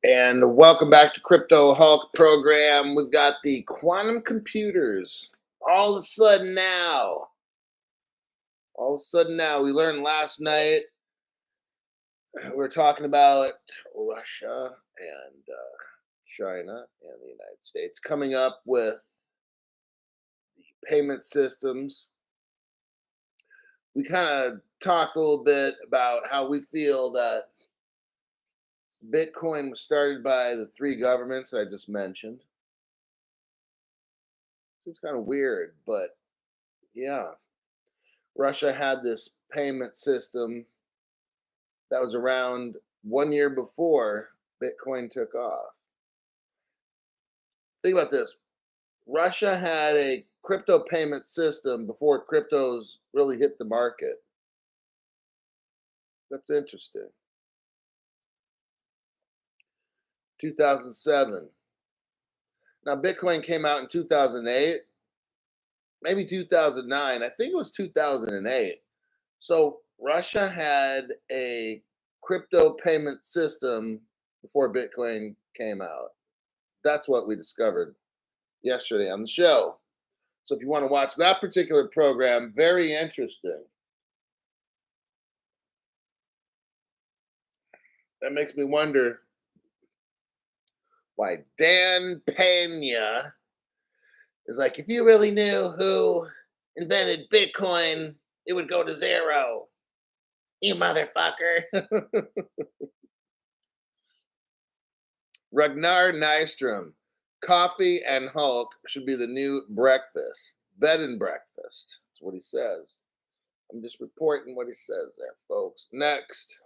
And welcome back to Crypto Hulk program. We've got the quantum computers. All of a sudden now, we learned last night, we were talking about Russia and China and the United States coming up with payment systems. We kind of talked a little bit about how we feel that Bitcoin was started by the three governments that I just mentioned. It's kind of weird, but yeah. Russia had this payment system that was around 1 year before Bitcoin took off. Think about this. Russia had a crypto payment system before cryptos really hit the market. That's interesting. 2007. Now, Bitcoin came out in 2008, maybe 2009. I think it was 2008. So, Russia had a crypto payment system before Bitcoin came out. That's what we discovered yesterday on the show. So if you want to watch that particular program, very interesting. That makes me wonder why Dan Pena is like, if you really knew who invented Bitcoin, it would go to zero. You motherfucker. Ragnar Nystrom. Coffee and Hulk should be the new breakfast. Bed and breakfast. That's what he says. I'm just reporting what he says there, folks. Next.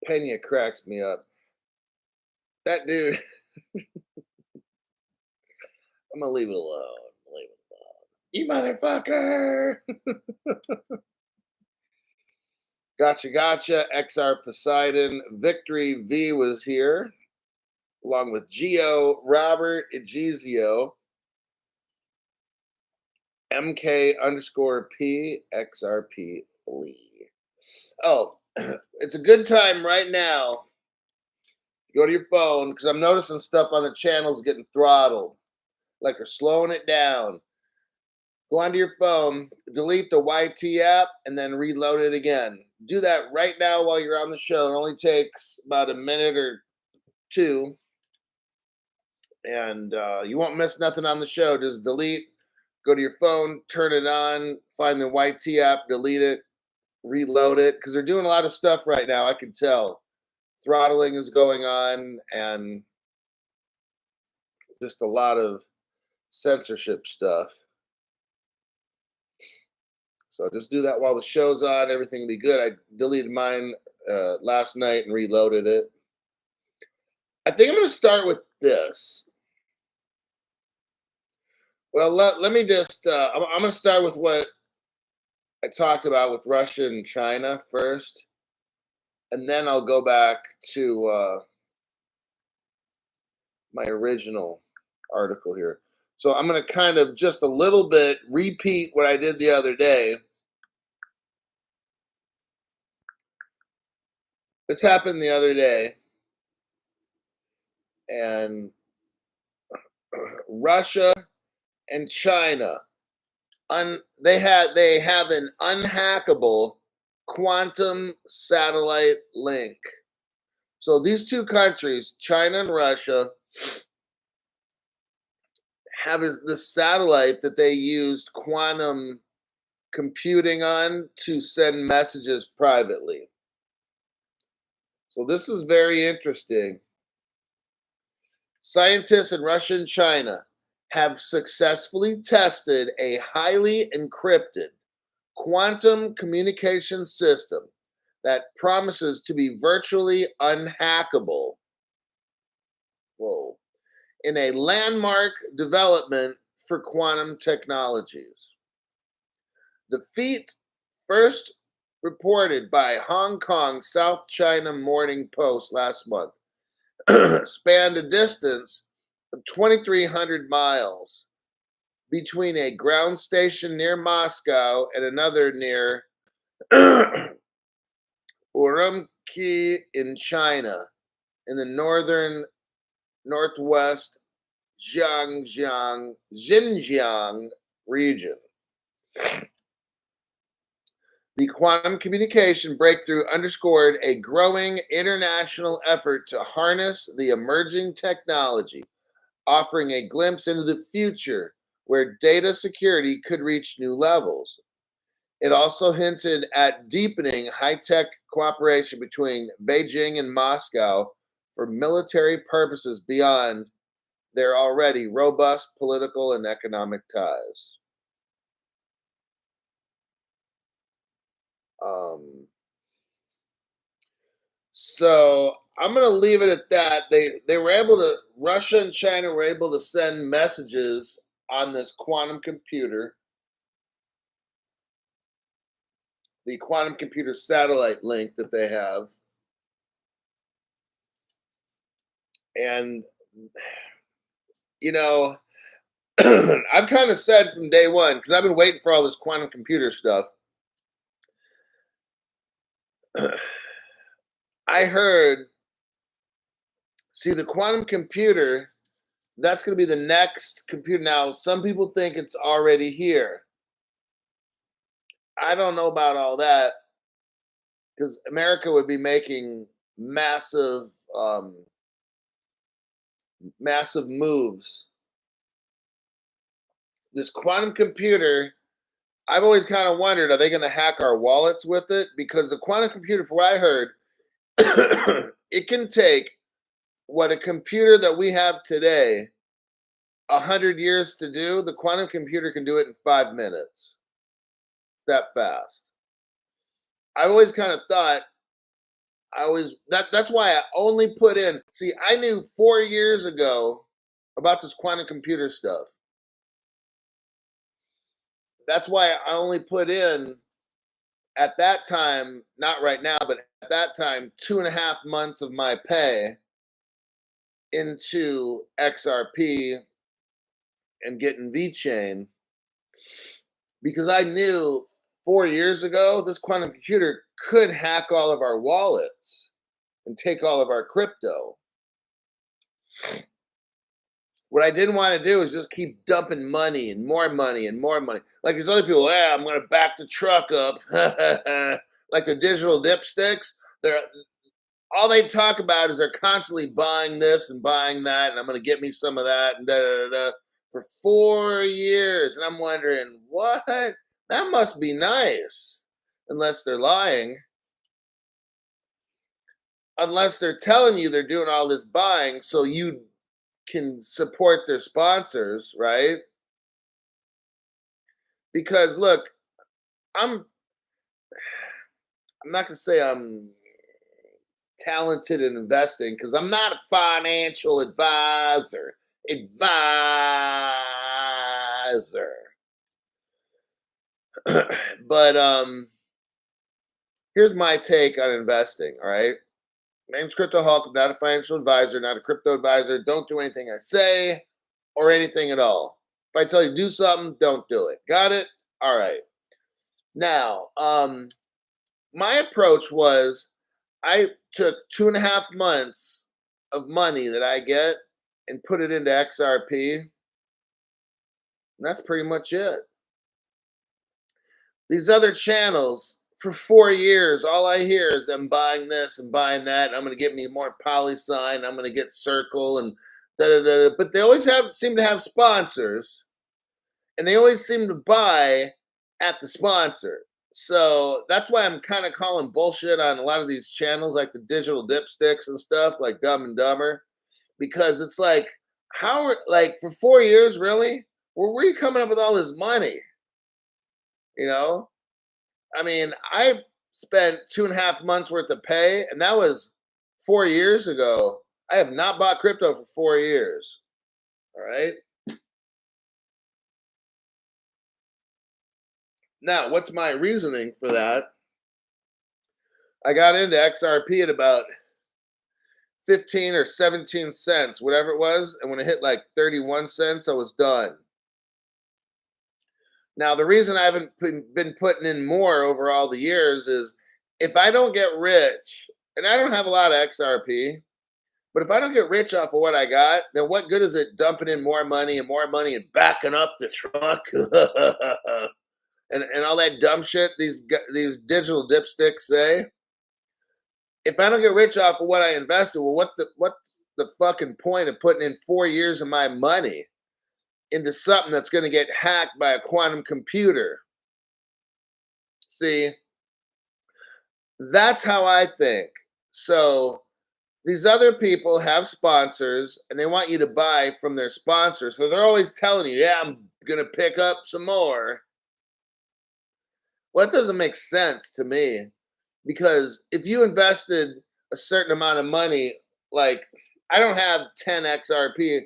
Pena cracks me up. That dude, I'm gonna leave it alone. Leave it alone. You motherfucker! Gotcha. XR Poseidon. Victory V was here, along with Geo, Robert, Egizio, MK underscore P, XRP Lee. Oh, it's a good time right now. Go to your phone because I'm noticing stuff on the channels getting throttled, like they're slowing it down. Go onto your phone, delete the YT app, and then reload it again. Do that right now while you're on the show. It only takes about a minute or two, and you won't miss nothing on the show. Just delete, go to your phone, turn it on, find the YT app, delete it, reload it, because they're doing a lot of stuff right now. I can tell. Throttling is going on, and just a lot of censorship stuff. So just do that while the show's on. Everything will be good. I deleted mine last night and reloaded it. I think I'm going to start with this. Well, let me just, I'm going to start with what I talked about with Russia and China first. And then I'll go back to my original article here. So I'm going to kind of just a little bit repeat what I did the other day. This happened the other day. And Russia and China, they have an unhackable quantum satellite link. So these two countries, China and Russia, have this satellite that they used quantum computing on to send messages privately. So this is very interesting. Scientists in Russia and China have successfully tested a highly encrypted quantum communication system that promises to be virtually unhackable. Whoa. In a landmark development for quantum technologies. The feat, first reported by Hong Kong South China Morning Post last month, spanned a distance of 2,300 miles between a ground station near Moscow and another near in China, in the northern northwest Xinjiang region. The quantum communication breakthrough underscored a growing international effort to harness the emerging technology, offering a glimpse into the future where data security could reach new levels. It also hinted at deepening high tech cooperation between Beijing and Moscow for military purposes beyond their already robust political and economic ties. Um, so I'm going to leave it at that. They were able to Russia and China were able to send messages on this quantum computer, the quantum computer satellite link that they have, and you know I've kind of said from day one because I've been waiting for all this quantum computer stuff. I heard, see, the quantum computer, that's going to be the next computer. Now, some people think it's already here. I don't know about all that because America would be making massive, massive moves. This quantum computer, I've always kind of wondered, are they going to hack our wallets with it? Because the quantum computer, for what I heard, it can take what a computer that we have today 100 years to do. The quantum computer can do it in 5 minutes. It's that fast. I've always kind of thought that's why I only put in. See, I knew 4 years ago about this quantum computer stuff. That's why I only put in at that time, not right now, but at that time, 2.5 months of my pay into XRP and getting VeChain because I knew 4 years ago this quantum computer could hack all of our wallets and take all of our crypto. What I didn't want to do is just keep dumping money and more money and more money. Like these other people, I'm going to back the truck up. Like the digital dipsticks. They're all they talk about is they're constantly buying this and buying that, and I'm going to get me some of that and da da da for 4 years. And I'm wondering, what? That must be nice. Unless they're lying. Unless they're telling you they're doing all this buying so you can support their sponsors, right? Because look, I'm I'm not gonna say I'm talented in investing because I'm not a financial advisor. Advisor. But here's my take on investing, all right? My name's Crypto Hulk. I'm not a financial advisor, not a crypto advisor. Don't do anything I say or anything at all. If I tell you to do something, don't do it. Got it? All right. Now, my approach was I took 2.5 months of money that I get and put it into XRP. And that's pretty much it. These other channels, for 4 years, all I hear is them buying this and buying that. And I'm going to get me more PolySign. I'm going to get Circle and da da da. But they always seem to have sponsors, and they always seem to buy at the sponsor. So that's why I'm kind of calling bullshit on a lot of these channels, like the digital dipsticks and stuff, like Dumb and Dumber, because it's like, like for 4 years, really? Where were you coming up with all this money? You know, I mean, I spent 2.5 months worth of pay, and that was 4 years ago. I have not bought crypto for 4 years. All right. Now, what's my reasoning for that? I got into XRP at about 15 or 17 cents, whatever it was. And when it hit like 31 cents, I was done. Now, the reason I haven't been putting in more over all the years is if I don't get rich and I don't have a lot of XRP. But if I don't get rich off of what I got, then what good is it dumping in more money and backing up the truck and all that dumb shit these digital dipsticks say? If I don't get rich off of what I invested, well, what's the fucking point of putting in 4 years of my money into something that's going to get hacked by a quantum computer? See, that's how I think. So these other people have sponsors and they want you to buy from their sponsors. So they're always telling you, yeah, I'm going to pick up some more. Well, that doesn't make sense to me because if you invested a certain amount of money, like I don't have 10 XRP,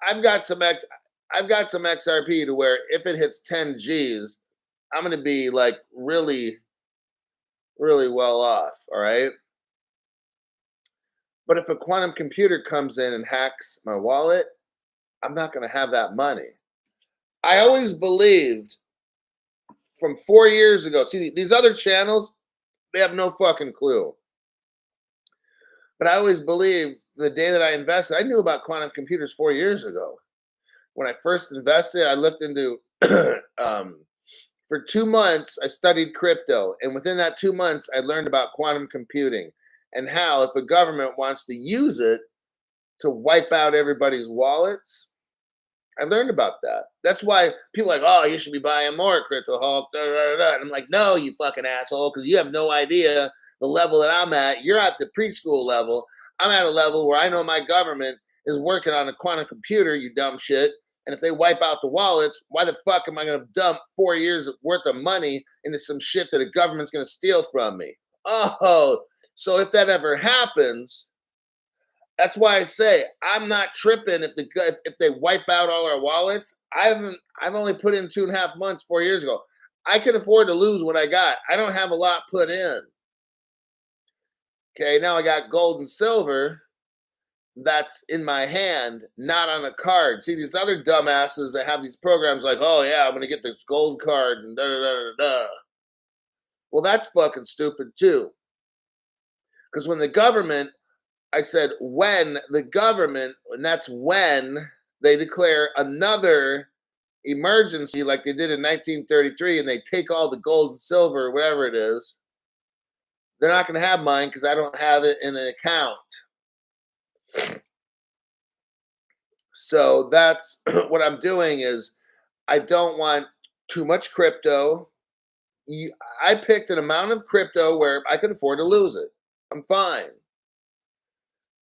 I've got some X I've got some XRP to where if it hits 10 G's, I'm going to be like really really well off, all right? But if a quantum computer comes in and hacks my wallet, I'm not going to have that money. I always believed from 4 years ago. See, these other channels, they have no fucking clue. But I always believed the day that I invested, I knew about quantum computers 4 years ago. When I first invested, I looked into, for 2 months, I studied crypto. And within that 2 months, I learned about quantum computing and how if a government wants to use it to wipe out everybody's wallets, I learned about that. That's why people are like, oh, you should be buying more crypto Hulk. Da, da, da, da. And I'm like, no, you fucking asshole, because you have no idea the level that I'm at. You're at the preschool level. I'm at a level where I know my government is working on a quantum computer, you dumb shit. And if they wipe out the wallets, why the fuck am I going to dump 4 years worth of money into some shit that a government's going to steal from me? Oh, so if that ever happens, that's why I say I'm not tripping if they wipe out all our wallets. I've only put in 2.5 months 4 years ago. I can afford to lose what I got. I don't have a lot put in. Okay, now I got gold and silver that's in my hand, not on a card. See, these other dumbasses that have these programs like, oh yeah, I'm gonna get this gold card and da da da da da. Well, that's fucking stupid too. Because when the government I said, when the government, and that's when they declare another emergency like they did in 1933 and they take all the gold and silver or whatever it is, they're not going to have mine because I don't have it in an account. So that's what I'm doing is I don't want too much crypto. I picked an amount of crypto where I could afford to lose it. I'm fine.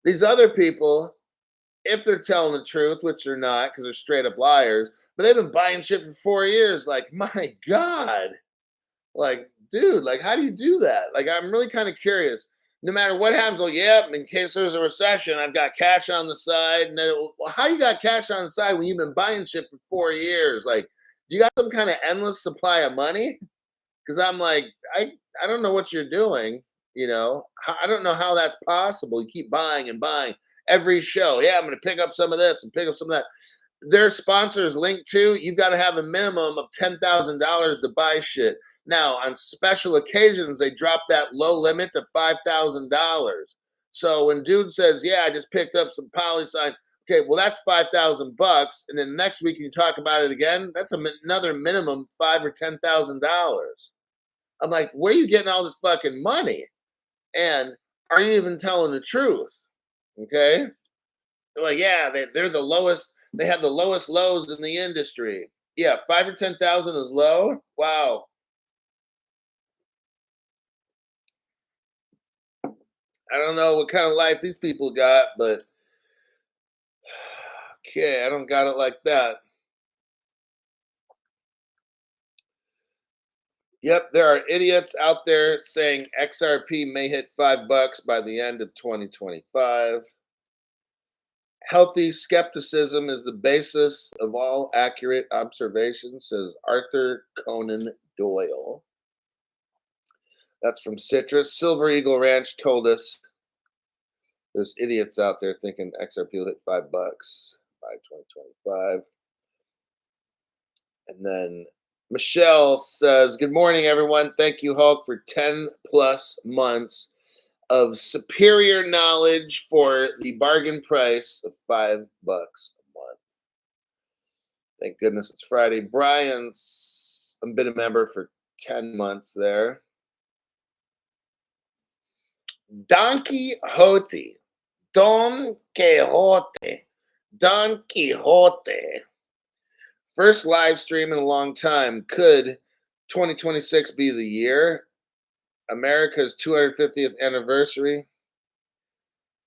These other people, if they're telling the truth, which they're not because they're straight up liars, but they've been buying shit for 4 years. Like, my God. Like, dude, like, how do you do that? Like, I'm really kind of curious. No matter what happens, well, yeah, in case there's a recession, I've got cash on the side. And then, well, how you got cash on the side when you've been buying shit for 4 years? Like, you got some kind of endless supply of money? Because I'm like, I don't know what you're doing. You know, I don't know how that's possible. You keep buying and buying every show. Yeah, I'm going to pick up some of this and pick up some of that. Their sponsors linked to, you've got to have a minimum of $10,000 to buy shit. Now, on special occasions, they drop that low limit to $5,000. So when dude says, yeah, I just picked up some Polysign, okay, well, that's 5,000 bucks. And then next week you talk about it again, that's another minimum $5,000 or $10,000. I'm like, where are you getting all this fucking money? And are you even telling the truth? Okay. They're like, yeah, they're the lowest. They have the lowest lows in the industry. Yeah, 5 or 10,000 is low. Wow. I don't know what kind of life these people got, but okay, I don't got it like that. Yep, there are idiots out there saying XRP may hit $5 by the end of 2025. Healthy skepticism is the basis of all accurate observation, says Arthur Conan Doyle. That's from Citrus. Silver Eagle Ranch told us there's idiots out there thinking XRP will hit $5 by 2025. And then Michelle says, good morning, everyone. Thank you, Hulk, for 10 plus months of superior knowledge for the bargain price of $5 a month. Thank goodness it's Friday. Brian's been a member for 10 months there. Don Quixote. Don Quixote. Don Quixote. First live stream in a long time. Could 2026 be the year? America's 250th anniversary.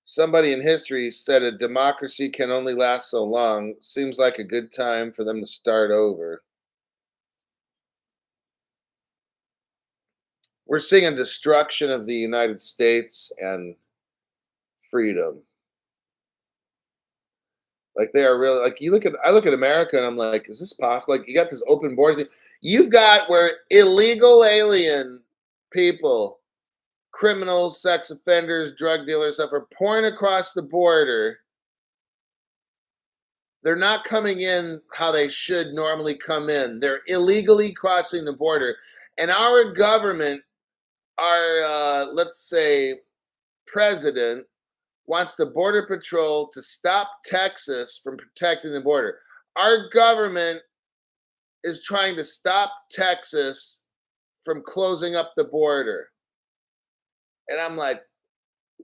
Somebody in history said a democracy can only last so long. Seems like a good time for them to start over. We're seeing a destruction of the United States and freedom. Like they are really like I look at America and I'm like, is this possible? Like you got this open border thing. You've got where illegal alien people, criminals, sex offenders, drug dealers, stuff are pouring across the border. They're not coming in how they should normally come in. They're illegally crossing the border. And our government, our let's say president wants the border patrol to stop Texas from protecting the border. Our government is trying to stop Texas from closing up the border. And I'm like,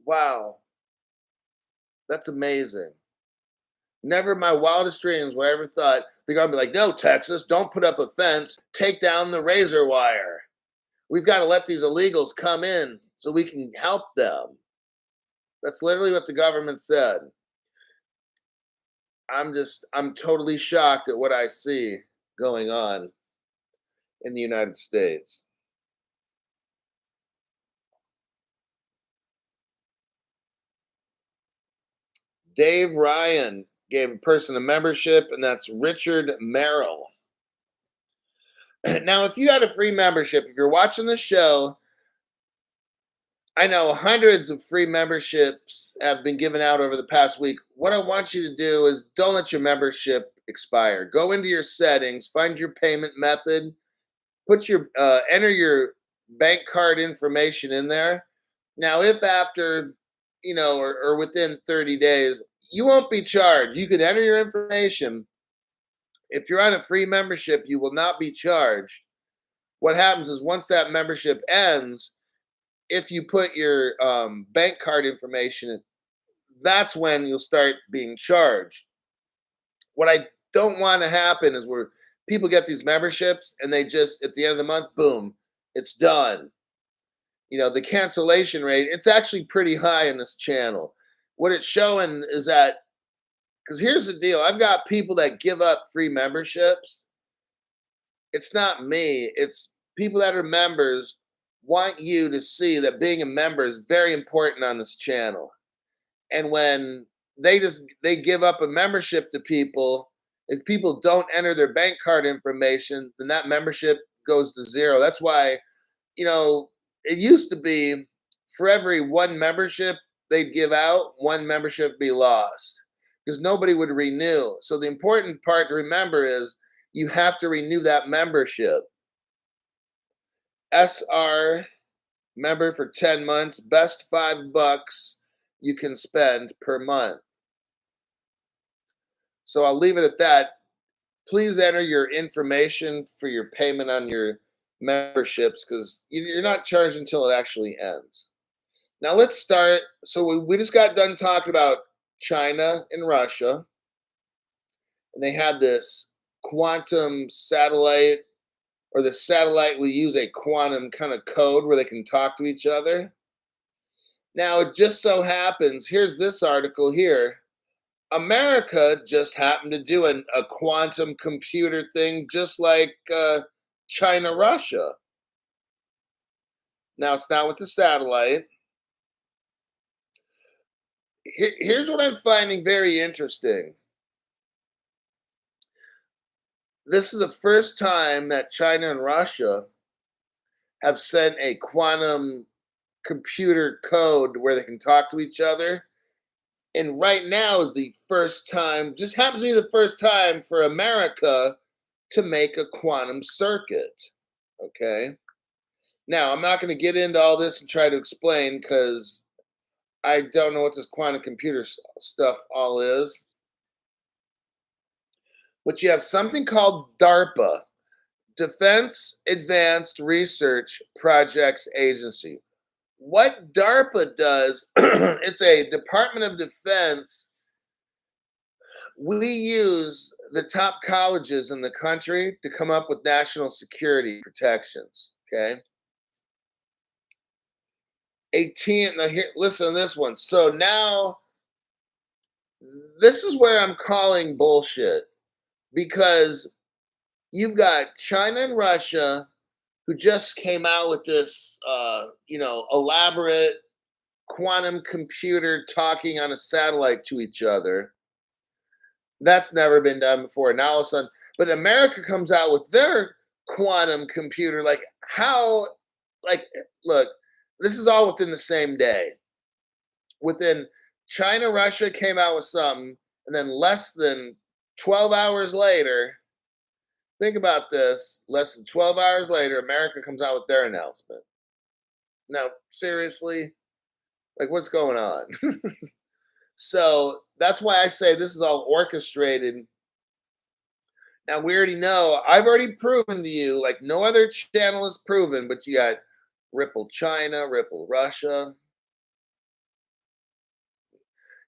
wow, that's amazing. Never in my wildest dreams would I ever thought they're going to be like, no, Texas, don't put up a fence, take down the razor wire. We've got to let these illegals come in so we can help them. That's literally what the government said. I'm totally shocked at what I see going on in the United States. Dave Ryan gave a person a membership, and that's Richard Merrill. Now, if you had a free membership, if you're watching the show, I know hundreds of free memberships have been given out over the past week. What I want you to do is don't let your membership expire. Go into your settings, find your payment method, put your enter your bank card information in there. Now, if after or within 30 days, you won't be charged. You can enter your information. If you're on a free membership, you will not be charged. What happens is once that membership ends, if you put your bank card information in, that's when you'll start being charged. What I don't want to happen is where people get these memberships and they just, at the end of the month, boom, it's done. The cancellation rate, it's actually pretty high in this channel. What it's showing is that, because here's the deal, I've got people that give up free memberships. It's not me, it's people that are members want you to see that being a member is very important on this channel. And when they give up a membership to people, if people don't enter their bank card information, then that membership goes to zero. That's why, it used to be for every one membership they'd give out, one membership be lost because nobody would renew. So the important part to remember is you have to renew that membership. SR member for 10 months, best $5 you can spend per month. So I'll leave it at that. Please enter your information for your payment on your memberships because you're not charged until it actually ends. Now let's start. So we just got done talking about China and Russia, and they had this quantum satellite, or the satellite will use a quantum kind of code where they can talk to each other. Now it just so happens, here's this article here. America just happened to do a quantum computer thing just like China, Russia. Now it's not with the satellite. Here's what I'm finding very interesting. This is the first time that China and Russia have sent a quantum computer code where they can talk to each other. And right now is the first time, just happens to be the first time for America to make a quantum circuit. Okay. Now, I'm not going to get into all this and try to explain because I don't know what this quantum computer stuff all is, but you have something called DARPA, Defense Advanced Research Projects Agency. What DARPA does, it's a Department of Defense. We use the top colleges in the country to come up with national security protections. Okay. A team, now here, listen to this one. So now this is where I'm calling bullshit because you've got China and Russia who just came out with this, elaborate quantum computer talking on a satellite to each other. That's never been done before. Now all of a sudden, but America comes out with their quantum computer. Like how? Like, look, this is all within the same day. Within China, Russia came out with something, and then less than 12 hours later, think about this. Less than 12 hours later, America comes out with their announcement. Now, seriously, like what's going on? So that's why I say this is all orchestrated. Now we already know, I've already proven to you, like no other channel is proven, but you got Ripple China, Ripple Russia.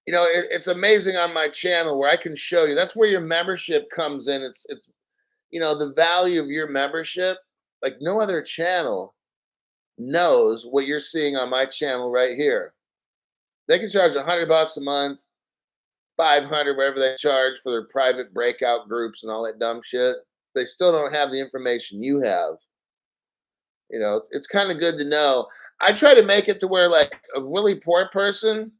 It's amazing on my channel where I can show you. That's where your membership comes in. It's the value of your membership. Like no other channel knows what you're seeing on my channel right here. They can charge $100 a month, 500, whatever they charge for their private breakout groups and all that dumb shit. They still don't have the information you have. It's kind of good to know. I try to make it to where like a really poor person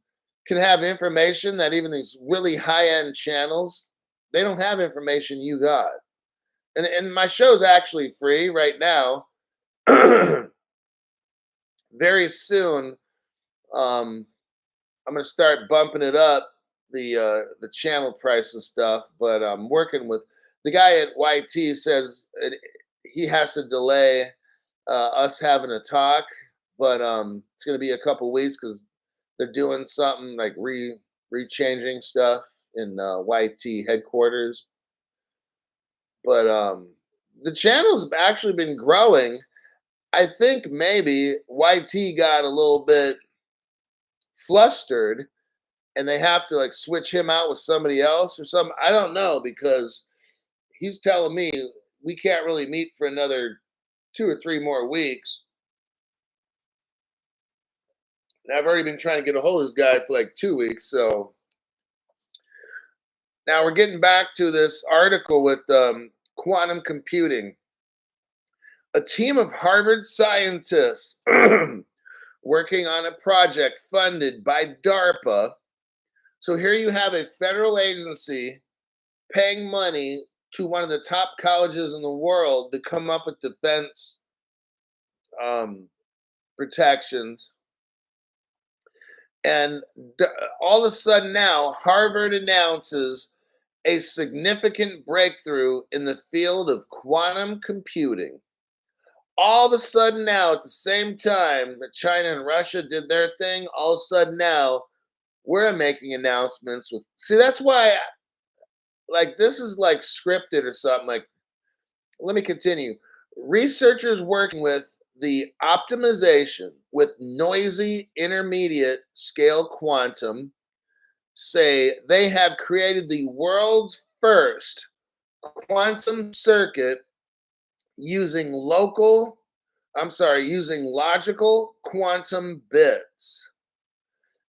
can have information that even these really high-end channels, they don't have information you got. And my show's actually free right now. Very soon, I'm gonna start bumping it up, the channel price and stuff. But I'm working with the guy at YT says he has to delay us having a talk, but it's gonna be a couple weeks because they're doing something like rechanging stuff in YT headquarters. But the channel's actually been growing. I think maybe YT got a little bit flustered and they have to like switch him out with somebody else or something. I don't know because he's telling me we can't really meet for another 2 or 3 more weeks. And I've already been trying to get a hold of this guy for like 2 weeks. So now we're getting back to this article with quantum computing. A team of Harvard scientists working on a project funded by DARPA. So here you have a federal agency paying money to one of the top colleges in the world to come up with defense um, protections. And all of a sudden now, Harvard announces a significant breakthrough in the field of quantum computing. All of a sudden now, at the same time that China and Russia did their thing, all of a sudden now, we're making announcements with. See, that's why, like, this is like scripted or something. Like, let me continue. Researchers working with the optimization with noisy intermediate scale quantum say they have created the world's first quantum circuit using using logical quantum bits.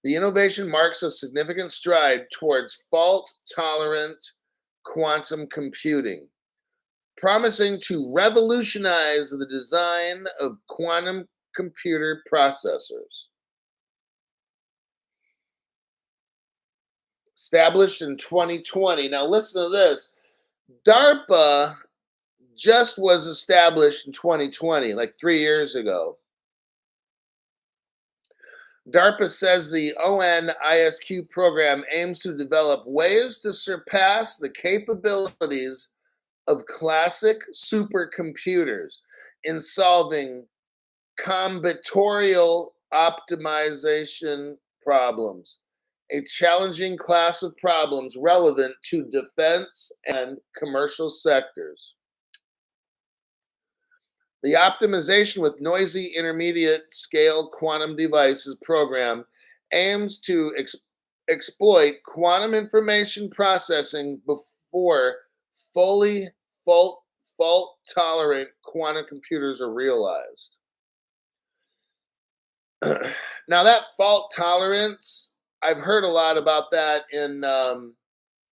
The innovation marks a significant stride towards fault tolerant quantum computing, promising to revolutionize the design of quantum computer processors. Established in 2020. Now, listen to this. DARPA just was established in 2020, like 3 years ago. DARPA says the ONISQ program aims to develop ways to surpass the capabilities of classic supercomputers in solving combinatorial optimization problems, a challenging class of problems relevant to defense and commercial sectors. The optimization with noisy intermediate scale quantum devices program aims to exploit quantum information processing before fully fault fault tolerant quantum computers are realized. Now that fault tolerance, I've heard a lot about that in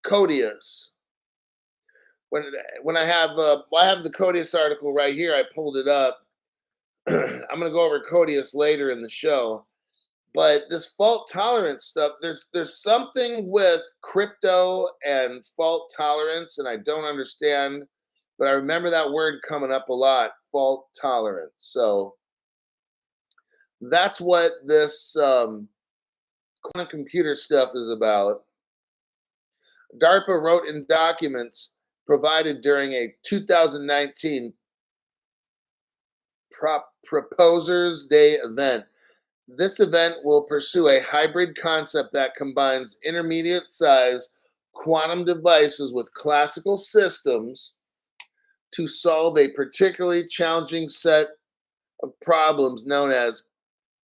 Codius. When when I have the Codius article right here, I pulled it up. I'm gonna go over Codius later in the show. But this fault tolerance stuff, there's something with crypto and fault tolerance, and I don't understand, but I remember that word coming up a lot, fault tolerance. So that's what this quantum computer stuff is about. DARPA wrote in documents provided during a 2019 Proposers Day event. This event will pursue a hybrid concept that combines intermediate size quantum devices with classical systems to solve a particularly challenging set of problems known as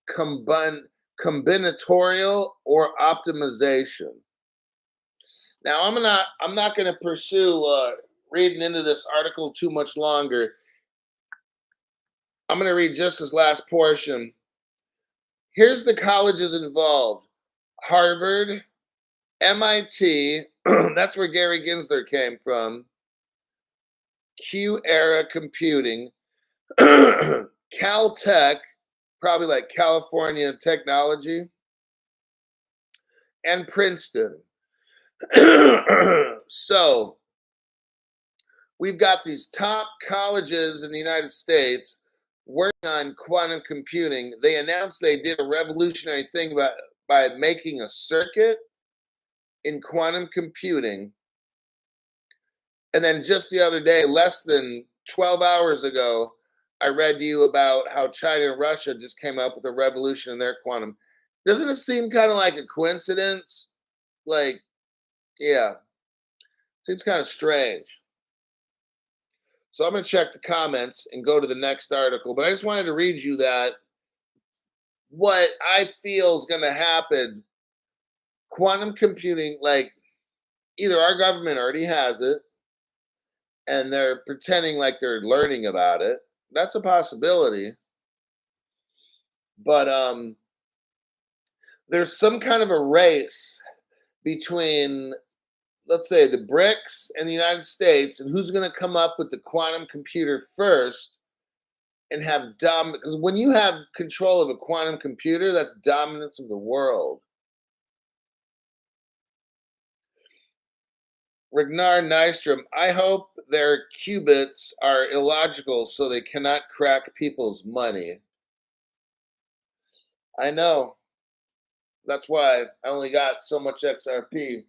combinatorial or optimization. Now, I'm not going to pursue reading into this article too much longer. I'm going to read just this last portion. Here's the colleges involved: Harvard, MIT, that's where Gary Gensler came from, Q Era Computing, Caltech, probably like California Technology, and Princeton. So we've got these top colleges in the United States working on quantum computing. They announced they did a revolutionary thing by making a circuit in quantum computing. And then just the other day, less than 12 hours ago, I read to you about how China and Russia just came up with a revolution in their quantum. Doesn't it seem kind of like a coincidence? Like, yeah, seems kind of strange. So I'm going to check the comments and go to the next article. But I just wanted to read you that what I feel is going to happen. Quantum computing, like either our government already has it and they're pretending like they're learning about it. That's a possibility. But there's some kind of a race between, let's say, the BRICS and the United States, and who's going to come up with the quantum computer first and have because when you have control of a quantum computer, that's dominance of the world. Ragnar Nystrom, I hope their qubits are illogical so they cannot crack people's money. I know. That's why I only got so much XRP.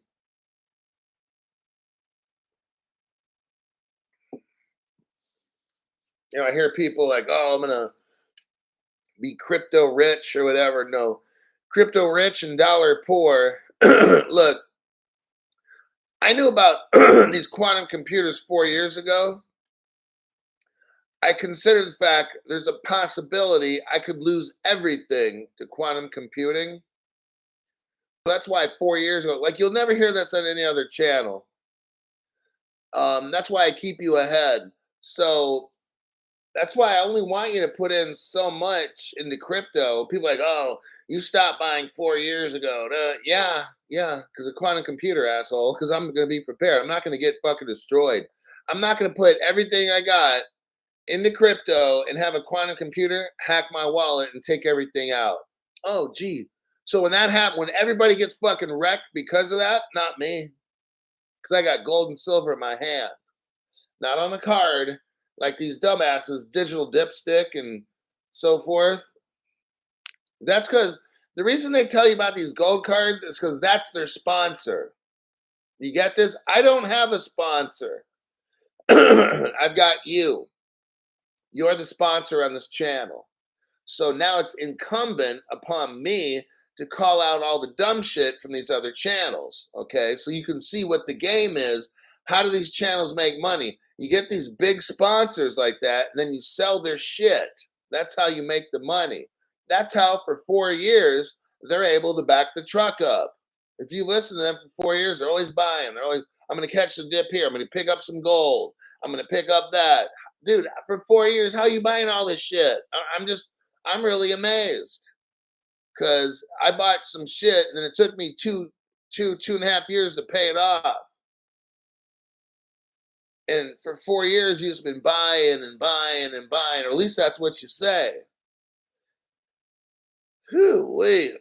You know, I hear people like, oh, I'm going to be crypto rich or whatever. No, crypto rich and dollar poor. Look, I knew about these quantum computers 4 years ago. I considered the fact there's a possibility I could lose everything to quantum computing. That's why 4 years ago, like you'll never hear this on any other channel. That's why I keep you ahead. So that's why I only want you to put in so much into crypto. People are like, oh, you stopped buying 4 years ago. Yeah, because a quantum computer, asshole, because I'm going to be prepared. I'm not going to get fucking destroyed. I'm not going to put everything I got into crypto and have a quantum computer hack my wallet and take everything out. Oh, gee. So when that happens, when everybody gets fucking wrecked because of that, not me. Because I got gold and silver in my hand. Not on a card, like these dumbasses, digital dipstick and so forth. That's because the reason they tell you about these gold cards is because that's their sponsor. You get this? I don't have a sponsor. I've got you. You're the sponsor on this channel. So now it's incumbent upon me to call out all the dumb shit from these other channels. Okay, so you can see what the game is. How do these channels make money? You get these big sponsors like that, and then you sell their shit. That's how you make the money. That's how for 4 years they're able to back the truck up. If you listen to them for 4 years, they're always buying. They're always, I'm going to catch the dip here. I'm going to pick up some gold. I'm going to pick up that. Dude, for 4 years, how are you buying all this shit? I'm really amazed because I bought some shit and then it took me two and a half years to pay it off. And for 4 years, you've just been buying and buying and buying, or at least that's what you say. Whew, wait.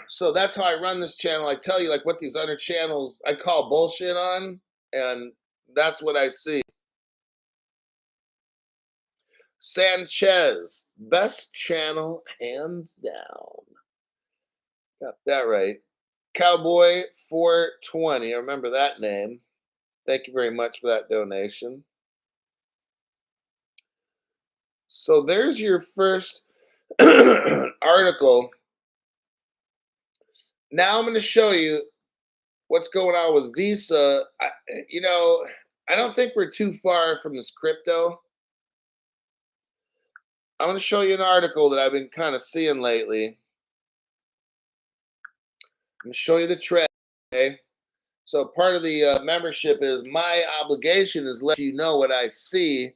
So that's how I run this channel. I tell you, like, what these other channels I call bullshit on, and that's what I see. Sanchez, best channel, hands down. Got that right. Cowboy 420. I remember that name. Thank you very much for that donation. So there's your first article. Now I'm going to show you what's going on with Visa. I don't think we're too far from this crypto. I'm going to show you an article that I've been kind of seeing lately. I'm going to show you the trend. Okay. So part of the membership is my obligation is let you know what I see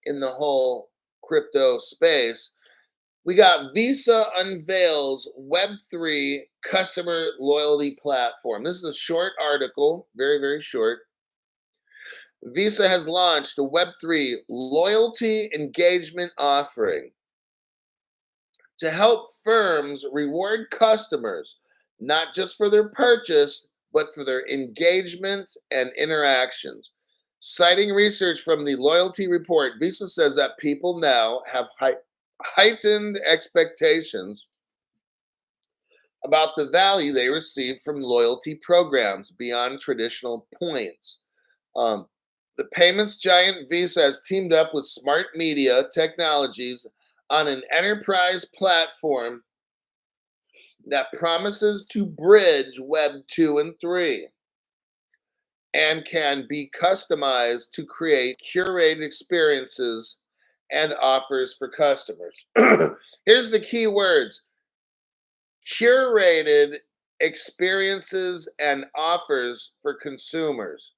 in the whole crypto space. We got Visa unveils Web3 customer loyalty platform. This is a short article, very, very short. Visa has launched a Web3 loyalty engagement offering to help firms reward customers, not just for their purchase, but for their engagement and interactions. Citing research from the loyalty report, Visa says that people now have heightened expectations about the value they receive from loyalty programs beyond traditional points. The payments giant Visa has teamed up with Smart Media Technologies on an enterprise platform that promises to bridge Web 2 and 3 and can be customized to create curated experiences and offers for customers. Here's the key words: curated experiences and offers for consumers.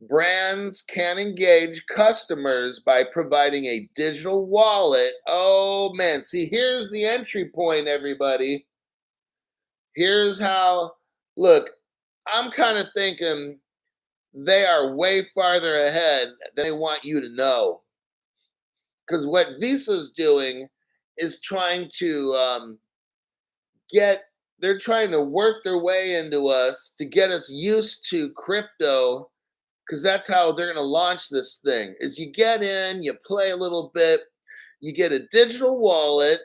Brands can engage customers by providing a digital wallet. Oh man, see, here's the entry point, everybody. Here's how, look, I'm kind of thinking they are way farther ahead than they want you to know. Because what Visa's doing is trying to they're trying to work their way into us to get us used to crypto, because that's how they're going to launch this thing. Is you get in, you play a little bit, you get a digital wallet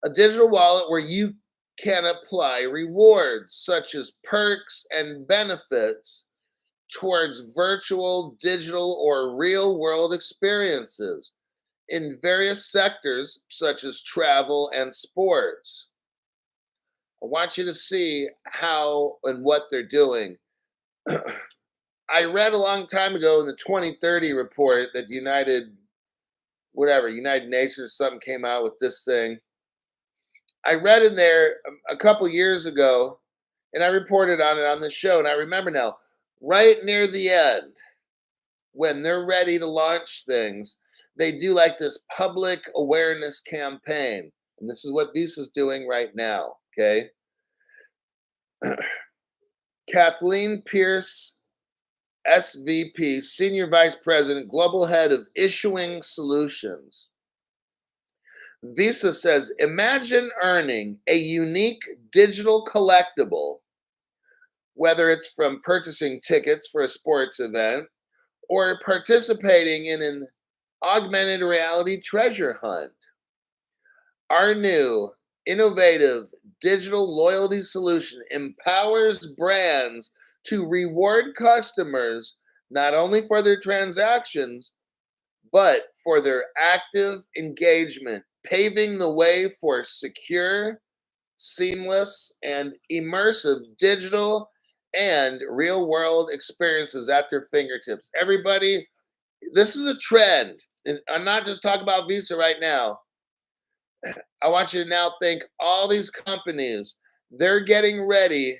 where you can apply rewards such as perks and benefits towards virtual, digital, or real world experiences in various sectors such as travel and sports. I want you to see how and what they're doing. I read a long time ago in the 2030 report that United Nations or something came out with this thing. I read in there a couple years ago, and I reported on it on the show, and I remember now, right near the end, when they're ready to launch things, they do like this public awareness campaign. And this is what Visa's doing right now, okay? Kathleen Pierce, SVP, Senior Vice President, Global Head of Issuing Solutions. Visa says, imagine earning a unique digital collectible, whether it's from purchasing tickets for a sports event or participating in an augmented reality treasure hunt. Our new innovative digital loyalty solution empowers brands to reward customers not only for their transactions, but for their active engagement, paving the way for secure seamless, and immersive digital and real world experiences at their fingertips. Everybody, this is a trend. And I'm not just talking about Visa right now. I want you to now think all these companies, they're getting ready,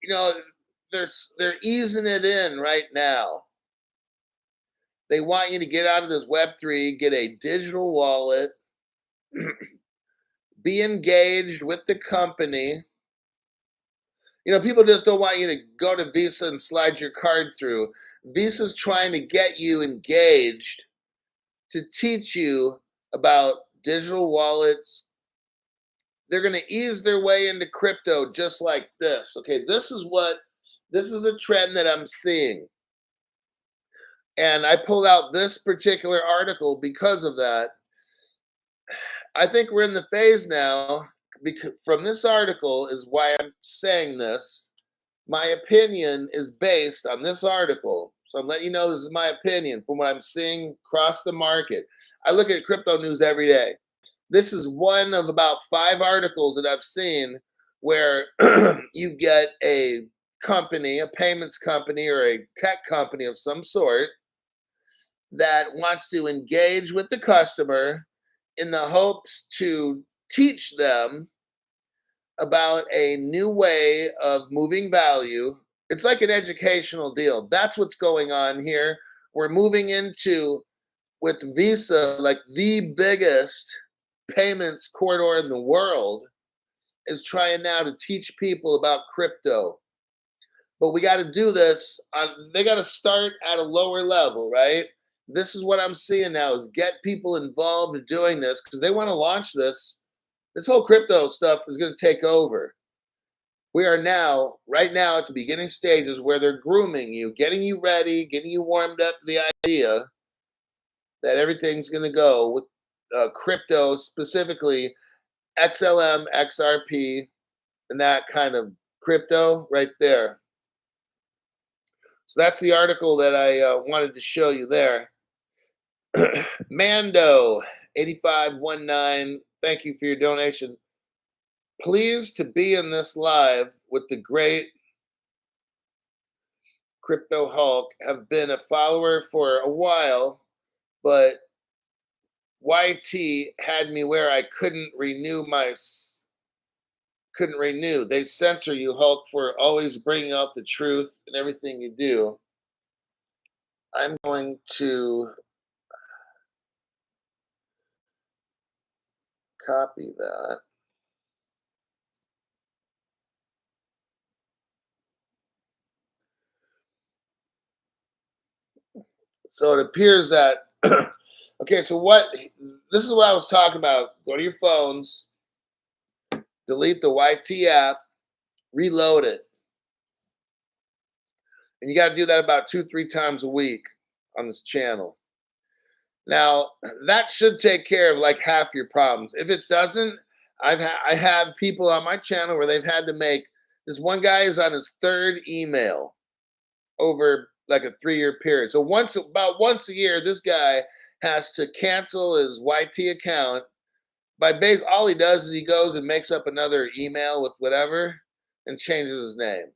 you know, they're easing it in right now. They want you to get out of this Web3, get a digital wallet, be engaged with the company. People just don't want you to go to Visa and slide your card through. Visa's trying to get you engaged to teach you about digital wallets. They're going to ease their way into crypto just like this. Okay, this is the trend that I'm seeing. And I pulled out this particular article because of that. I think we're in the phase now, because from this article is why I'm saying this. My opinion is based on this article. So I'm letting you know this is my opinion from what I'm seeing across the market. I look at crypto news every day. This is one of about 5 articles that I've seen where you get a company, a payments company, or a tech company of some sort that wants to engage with the customer in the hopes to teach them about a new way of moving value. It's like an educational deal. That's what's going on here. We're moving into, with Visa, like the biggest payments corridor in the world, is trying now to teach people about crypto. But we got to do this they got to start at a lower level, right? This is what I'm seeing now, is get people involved in doing this because they want to launch this. This whole crypto stuff is going to take over. We are now, right now, at the beginning stages where they're grooming you, getting you ready, getting you warmed up to the idea that everything's going to go with crypto, specifically XLM, XRP, and that kind of crypto right there. So that's the article that I wanted to show you there. Mando 8519, thank you for your donation. Pleased to be in this live with the great Crypto Hulk. Have been a follower for a while, but YT had me where I couldn't renew. They censor you, Hulk, for always bringing out the truth in everything you do. I'm going to copy that. So it appears that okay, so this is what I was talking about. Go to your phones, delete the YT app, reload it. And you got to do that about 2-3 times a week on this channel. Now, that should take care of like half your problems. If it doesn't, I have people on my channel where they've had to make, this one guy is on his 3rd email over like a 3-year period. So about once a year, this guy has to cancel his YT account. All he does is he goes and makes up another email with whatever and changes his name.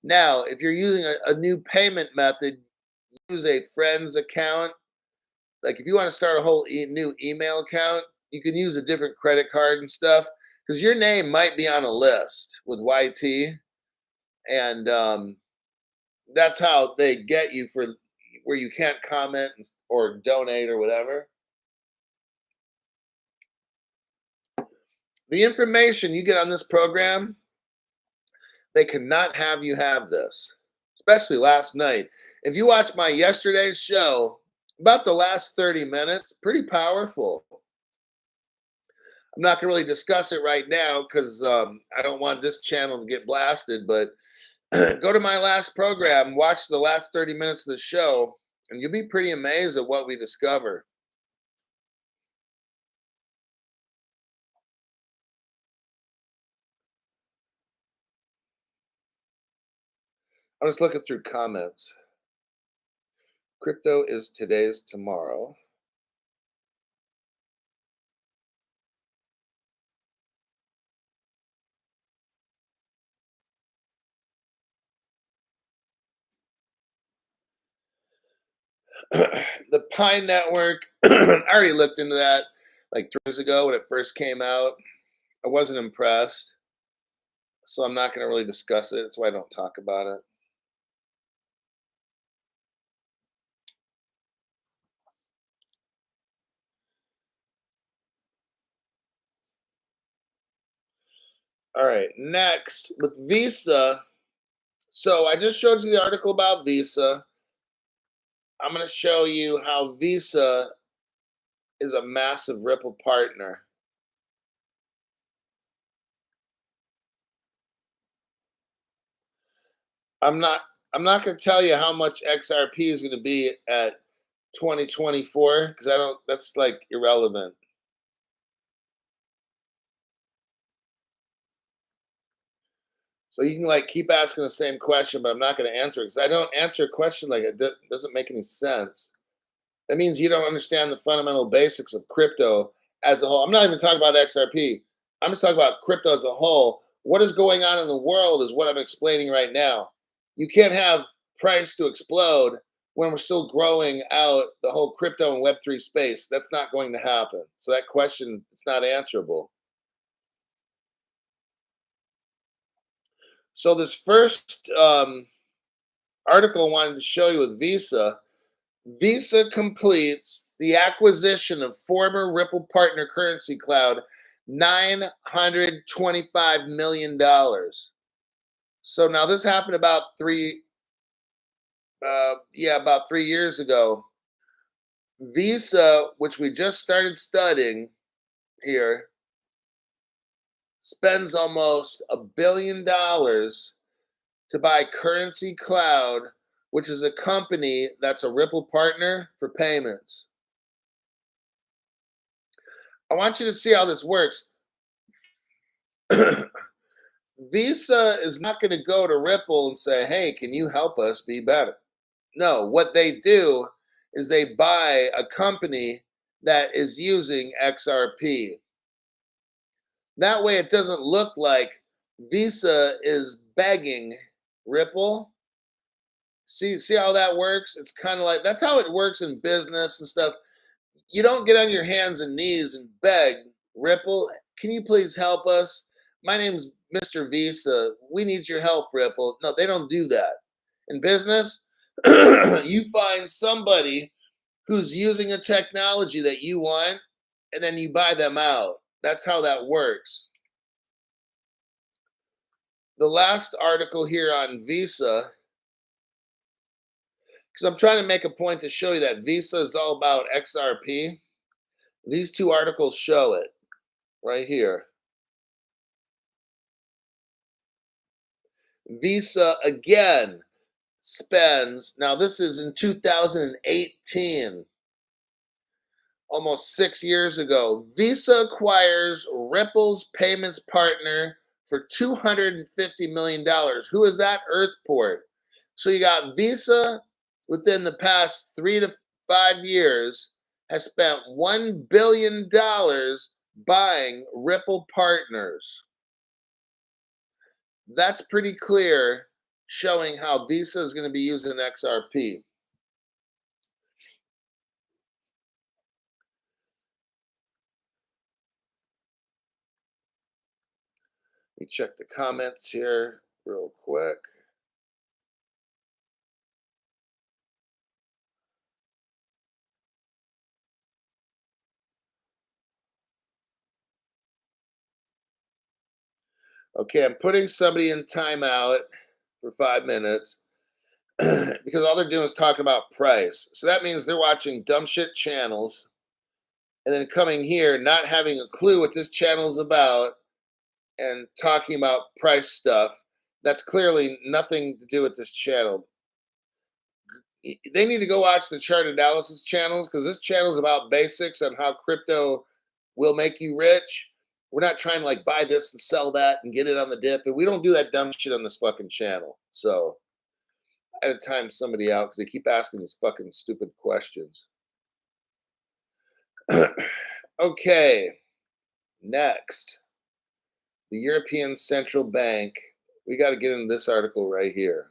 Now, if you're using a new payment method, use a friend's account. Like if you want to start a whole new email account, you can use a different credit card and stuff because your name might be on a list with YT, and that's how they get you for where you can't comment or donate or whatever. The information you get on this program, they cannot have you have this, especially last night. If you watch my yesterday's show, about the last 30 minutes, pretty powerful. I'm not going to really discuss it right now because I don't want this channel to get blasted, but go to my last program, watch the last 30 minutes of the show, and you'll be pretty amazed at what we discover. I'm just looking through comments. Crypto is today's tomorrow. The Pi Network, I already looked into that like 3 years ago when it first came out. I wasn't impressed, so I'm not going to really discuss it. That's why I don't talk about it. All right, next with Visa. So I just showed you the article about Visa. I'm going to show you how Visa is a massive Ripple partner. I'm not I'm not going to tell you how much XRP is going to be at 2024 because I don't that's like irrelevant. So you can like keep asking the same question, but I'm not going to answer it because I don't answer a question like it doesn't make any sense. That means you don't understand the fundamental basics of crypto as a whole. I'm not even talking about XRP. I'm just talking about crypto as a whole. What is going on in the world is what I'm explaining right now. You can't have price to explode when we're still growing out the whole crypto and Web3 space. That's not going to happen. So that question is not answerable. So this first article I wanted to show you with Visa. Visa completes the acquisition of former Ripple partner Currency Cloud, $925 million. So now this happened about 3 years ago. Visa, which we just started studying here, spends almost $1 billion to buy Currency Cloud, which is a company that's a Ripple partner for payments. I want you to see how this works. Visa is not going to go to Ripple and say, hey, can you help us be better? No, what they do is they buy a company that is using XRP. That way, it doesn't look like Visa is begging Ripple. See how that works? It's kind of like that's how it works in business and stuff. You don't get on your hands and knees and beg Ripple, can you please help us? My name's Mr. Visa. We need your help, Ripple. No, they don't do that. In business, you find somebody who's using a technology that you want and then you buy them out. That's how that works. The last article here on Visa, because I'm trying to make a point to show you that Visa is all about XRP. These two articles show it right here. Visa again spends, now this is in 2018, almost 6 years ago. Visa acquires Ripple's payments partner for $250 million. Who is that? Earthport. So you got Visa within the past 3 to 5 years has spent $1 billion buying Ripple partners. That's pretty clear, showing how Visa is going to be using XRP. Let me check the comments here real quick. Okay, I'm putting somebody in timeout for 5 minutes because all they're doing is talking about price. So that means they're watching dumb shit channels and then coming here, not having a clue what this channel is about and talking about price stuff. That's clearly nothing to do with this channel. They need to go watch the chart analysis channels because this channel is about basics on how crypto will make you rich. We're not trying to like buy this and sell that and get it on the dip. And we don't do that dumb shit on this fucking channel. So I had to time somebody out because they keep asking these fucking stupid questions. Okay, next. The European Central Bank. We got to get into this article right here.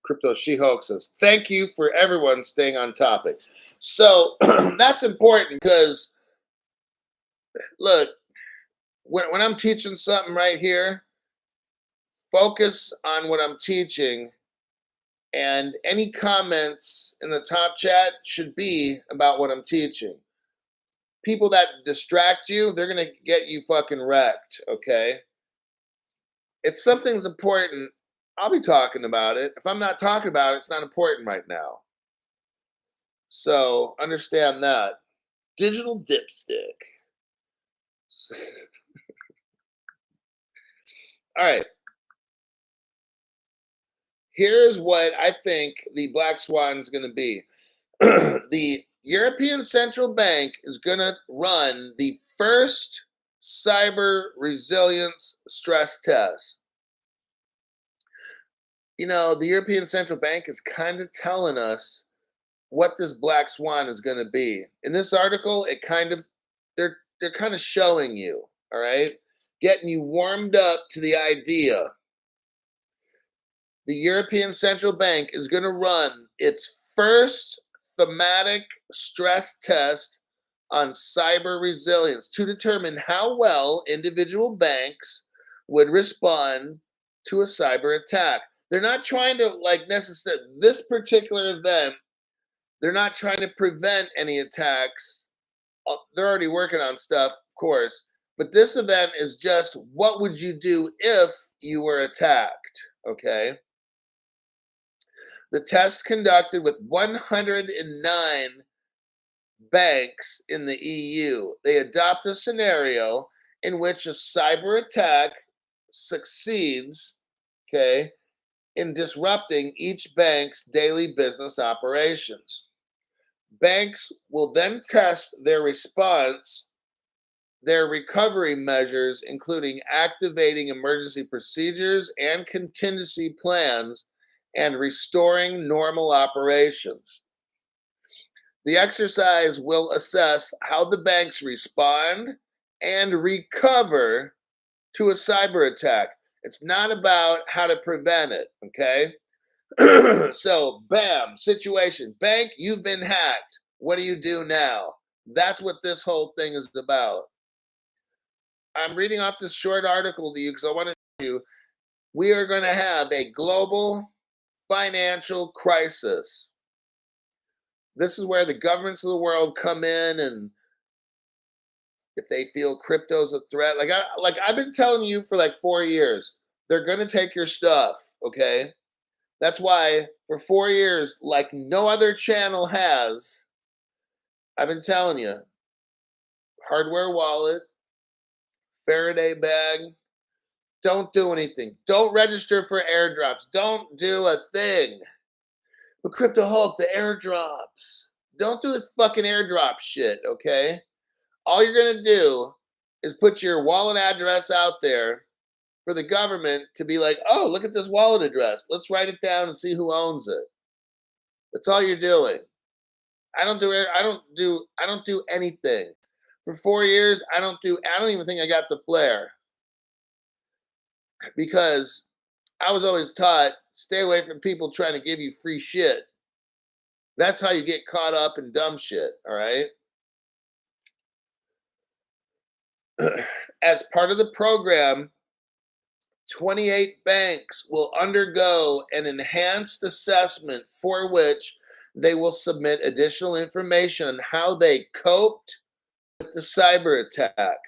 Crypto She Hoaxes. Thank you for everyone staying on topic. So that's important because, look, when I'm teaching something right here, focus on what I'm teaching, and any comments in the top chat should be about what I'm teaching. People that distract you, they're going to get you fucking wrecked, okay? If something's important, I'll be talking about it. If I'm not talking about it, it's not important right now. So understand that. Digital dipstick. All right. Here's what I think the black swan is going to be. The European Central Bank is going to run the first cyber resilience stress test. You know, the European Central Bank is kind of telling us what this black swan is going to be. In this article, it kind of they're kind of showing you, all right? Getting you warmed up to the idea. The European Central Bank is going to run its first thematic stress test on cyber resilience to determine how well individual banks would respond to a cyber attack. They're not trying to, like, necessarily this particular event, they're not trying to prevent any attacks. They're already working on stuff, of course, but this event is just what would you do if you were attacked, okay? The test conducted with 109 banks in the EU. They adopt a scenario in which a cyber attack succeeds, okay, in disrupting each bank's daily business operations. Banks will then test their response, their recovery measures, including activating emergency procedures and contingency plans and restoring normal operations. The exercise will assess how the banks respond and recover to a cyber attack. It's not about how to prevent it, okay? So, bam, situation. Bank, you've been hacked. What do you do now? That's what this whole thing is about. I'm reading off this short article to you because I want to tell you we are going to have a global financial crisis. This is where the governments of the world come in, and if they feel crypto's a threat, I've been telling you for like 4 years, they're going to take your stuff, okay? That's why for 4 years, like no other channel has, I've been telling you, hardware wallet, Faraday bag, don't do anything. Don't register for airdrops. Don't do a thing. But Crypto Hulk, the airdrops. Don't do this fucking airdrop shit, okay? All you're going to do is put your wallet address out there for the government to be like, oh, look at this wallet address. Let's write it down and see who owns it. That's all you're doing. I don't do anything. For 4 years, I don't even think I got the flair. Because I was always taught, stay away from people trying to give you free shit. That's how you get caught up in dumb shit, all right? As part of the program, 28 banks will undergo an enhanced assessment for which they will submit additional information on how they coped with the cyber attack.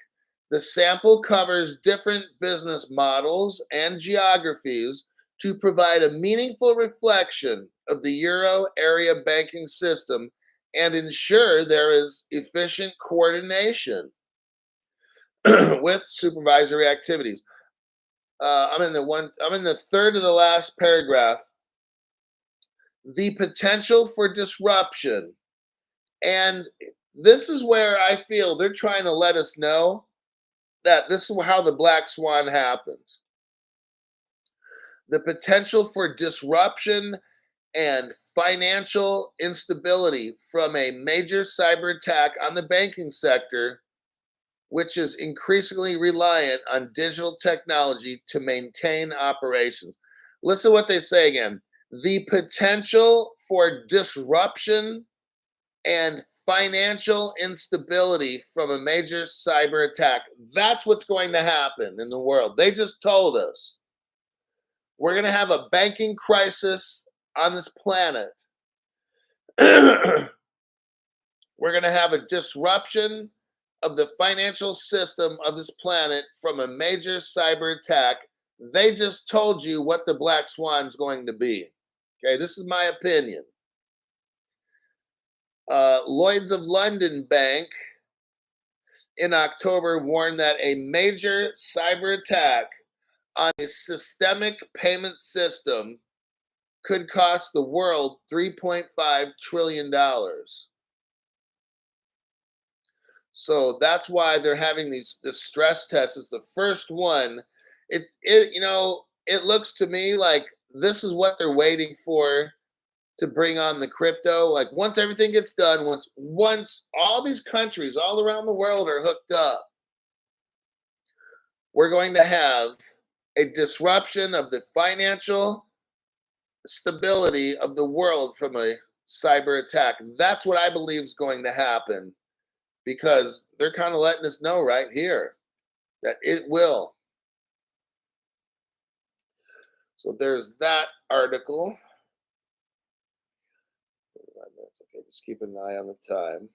The sample covers different business models and geographies to provide a meaningful reflection of the Euro area banking system and ensure there is efficient coordination with supervisory activities. I'm in the third of the last paragraph. The potential for disruption. And this is where I feel they're trying to let us know that this is how the black swan happens. The potential for disruption and financial instability from a major cyber attack on the banking sector which is increasingly reliant on digital technology to maintain operations. Listen to what they say again. The potential for disruption and financial instability from a major cyber attack. That's what's going to happen in the world. They just told us we're going to have a banking crisis on this planet. We're going to have a disruption of the financial system of this planet from a major cyber attack. They just told you what the black swan's going to be. Okay, this is my opinion. Lloyd's of London Bank in October warned that a major cyber attack on a systemic payment system could cost the world $3.5 trillion. So that's why they're having this stress test. It's the first one. It looks to me like this is what they're waiting for to bring on the crypto. Like once everything gets done, once all these countries all around the world are hooked up, we're going to have a disruption of the financial stability of the world from a cyber attack. That's what I believe is going to happen because they're kind of letting us know right here that it will. So there's that article. Okay, just keep an eye on the time.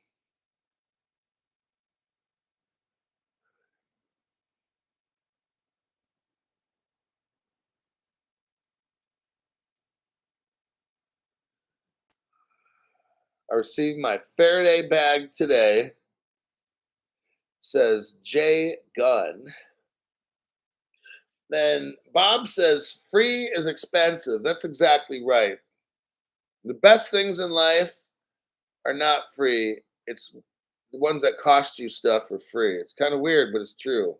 I received my Faraday bag today. Says J Gun. Then Bob says free is expensive. That's exactly right. The best things in life are not free. It's the ones that cost you stuff for free. It's kind of weird, but it's true.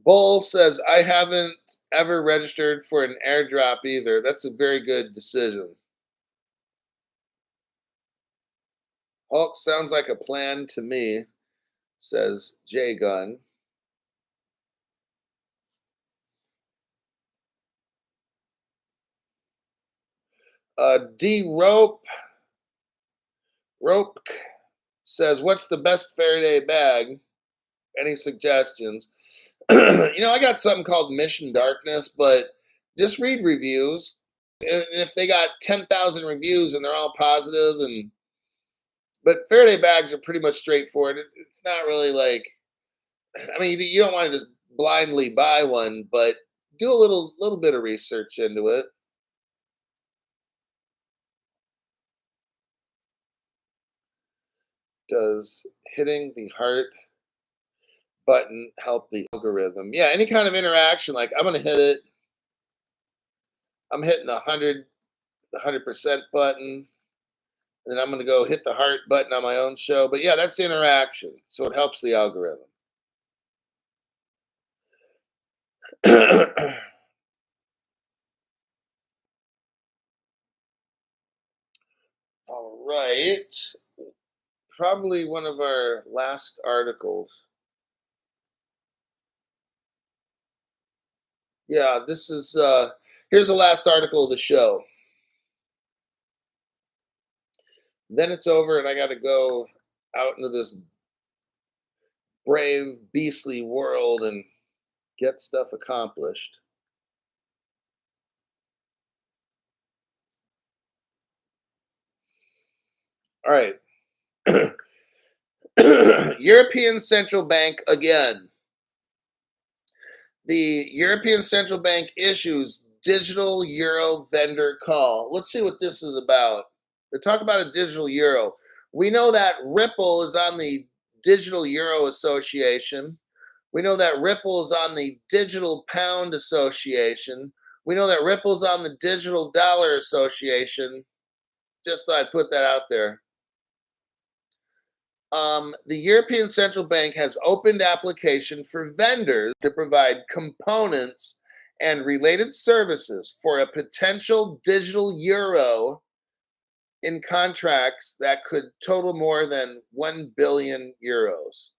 Bull says, I haven't ever registered for an airdrop either. That's a very good decision. Hulk sounds like a plan to me, says J Gun. D Rope says, what's the best Faraday bag? Any suggestions? I got something called Mission Darkness, but just read reviews. And if they got 10,000 reviews and they're all positive, but Faraday bags are pretty much straightforward. It's not really like, I mean, you don't want to just blindly buy one, but do a little bit of research into it. Does hitting the heart button help the algorithm? Yeah, any kind of interaction, like I'm gonna hit it. I'm hitting the 100% button, and then I'm gonna go hit the heart button on my own show. But yeah, that's the interaction, so it helps the algorithm. All right, probably one of our last articles. Yeah, this is here's the last article of the show. Then it's over, and I got to go out into this brave, beastly world and get stuff accomplished. All right. European Central Bank again. The European Central Bank issues digital euro vendor call. Let's see what this is about. They're talking about a digital euro. We know that Ripple is on the Digital Euro Association. We know that Ripple is on the Digital Pound Association. We know that Ripple's on the Digital Dollar Association. Just thought I'd put that out there. The European Central Bank has opened application for vendors to provide components and related services for a potential digital euro in contracts that could total more than 1 billion euros.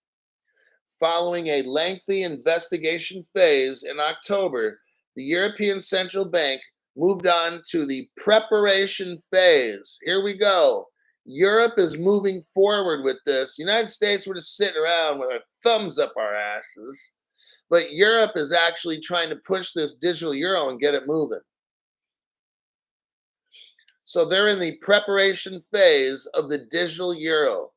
Following a lengthy investigation phase in October, the European Central Bank moved on to the preparation phase. Here we go. Europe is moving forward with this. The United States, we're just sitting around with our thumbs up our asses. But Europe is actually trying to push this digital euro and get it moving. So they're in the preparation phase of the digital euro,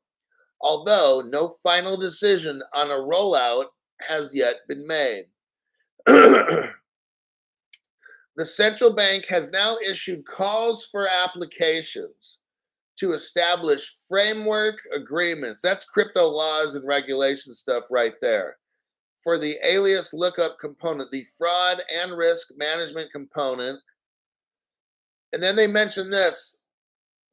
although no final decision on a rollout has yet been made. The central bank has now issued calls for applications to establish framework agreements. That's crypto laws and regulation stuff right there. For the alias lookup component, the fraud and risk management component. And then they mention this.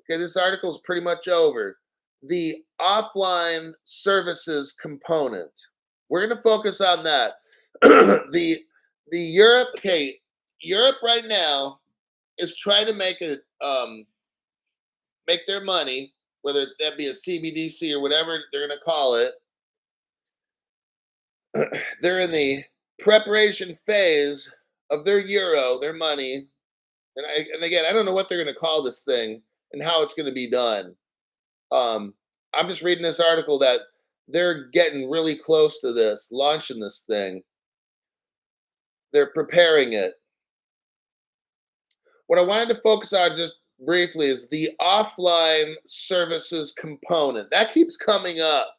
Okay, this article is pretty much over. The offline services component. We're going to focus on that. the Europe, okay, Europe right now is trying to make it make their money, whether that be a CBDC or whatever they're going to call it. They're in the preparation phase of their euro, their money. And again, I don't know what they're going to call this thing and how it's going to be done. I'm just reading this article that they're getting really close to this, launching this thing. They're preparing it. What I wanted to focus on just briefly is the offline services component. That keeps coming up.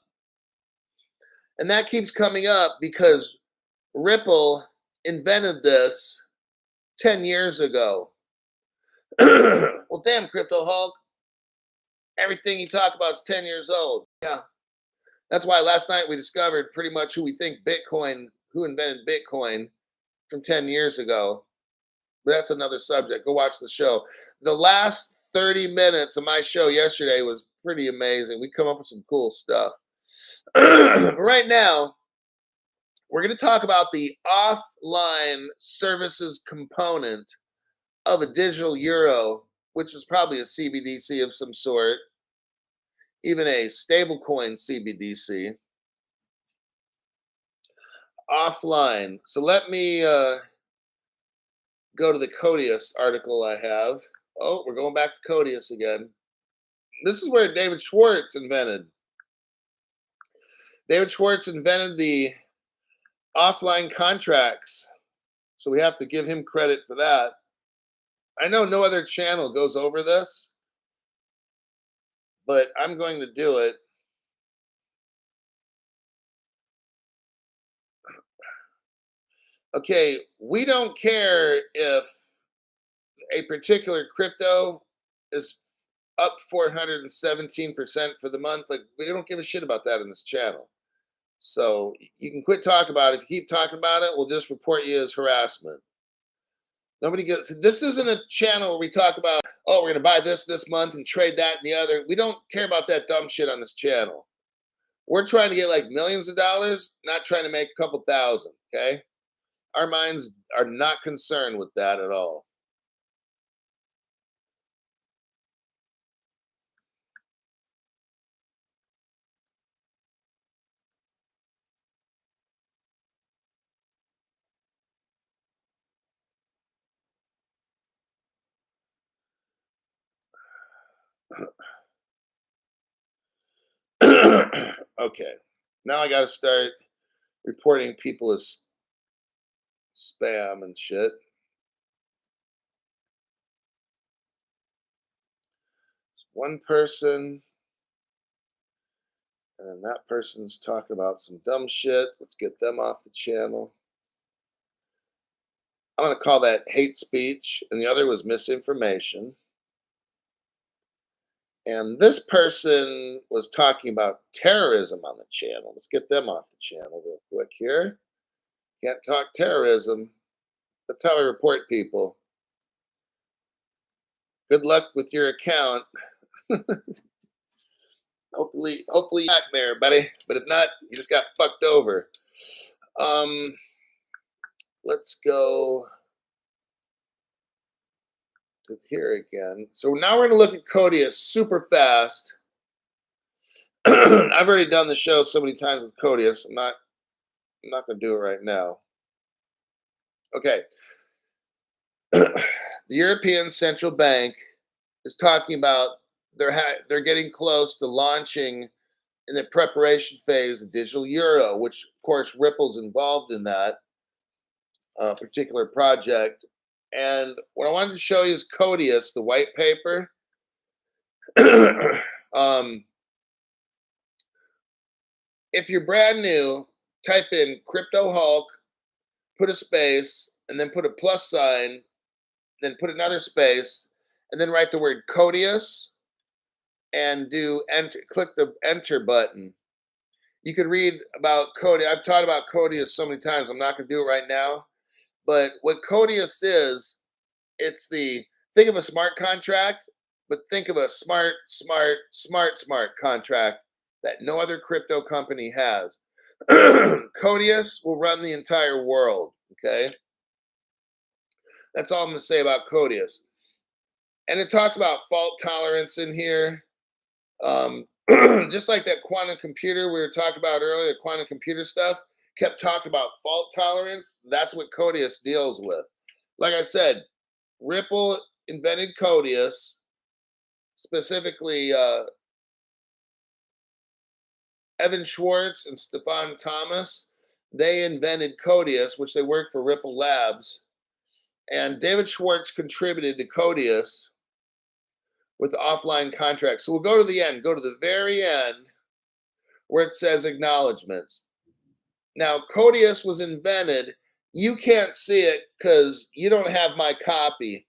And that keeps coming up because Ripple invented this 10 years ago. Well, damn, Crypto Hulk. Everything you talk about is 10 years old. Yeah. That's why last night we discovered pretty much who we think who invented Bitcoin from 10 years ago. But that's another subject. Go watch the show. The last 30 minutes of my show yesterday was pretty amazing. We come up with some cool stuff. But right now, we're going to talk about the offline services component of a digital euro, which is probably a CBDC of some sort, even a stablecoin CBDC. Offline. So let me go to the Codius article I have. Oh, we're going back to Codius again. This is where David Schwartz invented. David Schwartz invented the offline contracts. So we have to give him credit for that. I know no other channel goes over this, but I'm going to do it. Okay, we don't care if a particular crypto is up 417% for the month. Like, we don't give a shit about that in this channel. So you can quit talking about it. If you keep talking about it, we'll just report you as harassment. Nobody gets. This isn't a channel where we talk about, oh, we're going to buy this month and trade that and the other. We don't care about that dumb shit on this channel. We're trying to get like millions of dollars, not trying to make a couple thousand, okay? Our minds are not concerned with that at all. Okay, now I got to start reporting people as spam and shit. One person, and that person's talking about some dumb shit. Let's get them off the channel. I'm going to call that hate speech, and the other was misinformation. And this person was talking about terrorism on the channel. Let's get them off the channel real quick here. Can't talk terrorism. That's how I report people. Good luck with your account. hopefully you're back there, buddy. But if not, you just got fucked over. Let's go to here again. So now we're going to look at Codius super fast. I've already done the show so many times with Codius. I'm not going to do it right now. Okay. The European Central Bank is talking about they're getting close to launching in the preparation phase a digital euro, which of course Ripple's involved in that particular project. And what I wanted to show you is Codius, the white paper. um, if you're brand new, type in Crypto Hulk, put a space, and then put a plus sign, then put another space, and then write the word Codius and do enter. Click the enter button. You could read about Codius. I've taught about Codius so many times. I'm not going to do it right now. But what Codius is, it's the think of a smart contract, but think of a smart contract that no other crypto company has. Codius will run the entire world. Okay, that's all I'm going to say about Codius. And it talks about fault tolerance in here. Just like that quantum computer we were talking about earlier, quantum computer stuff kept talking about fault tolerance. That's what Codius deals with. Like I said, Ripple invented Codius, specifically Evan Schwartz and Stefan Thomas. They invented Codius, which they worked for Ripple Labs. And David Schwartz contributed to Codius with offline contracts. So we'll go to the end, go to the very end where it says acknowledgments. Now, Codius was invented. You can't see it because you don't have my copy.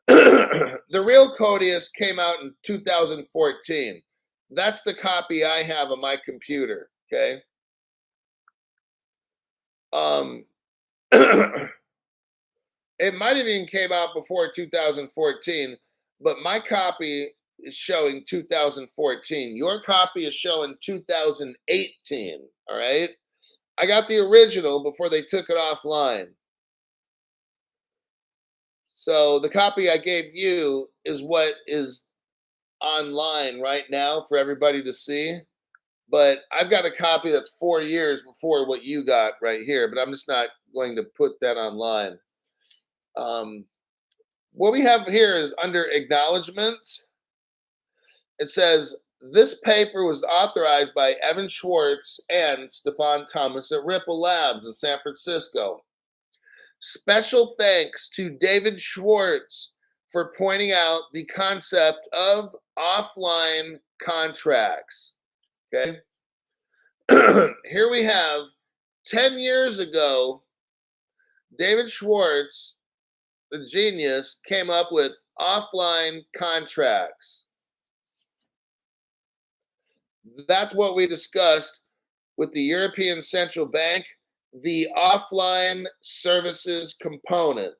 The real Codius came out in 2014. That's the copy I have on my computer. Okay. It might have even came out before 2014, but my copy is showing 2014. Your copy is showing 2018. All right. I got the original before they took it offline. So the copy I gave you is what is online right now for everybody to see. But I've got a copy that's 4 years before what you got right here, but I'm just not going to put that online. What we have here is under acknowledgments. It says, this paper was authorized by Evan Schwartz and Stefan Thomas at Ripple Labs in San Francisco. Special thanks to David Schwartz for pointing out the concept of offline contracts. Okay. Here we have 10 years ago, David Schwartz, the genius, came up with offline contracts. That's what we discussed with the European Central Bank, the offline services component.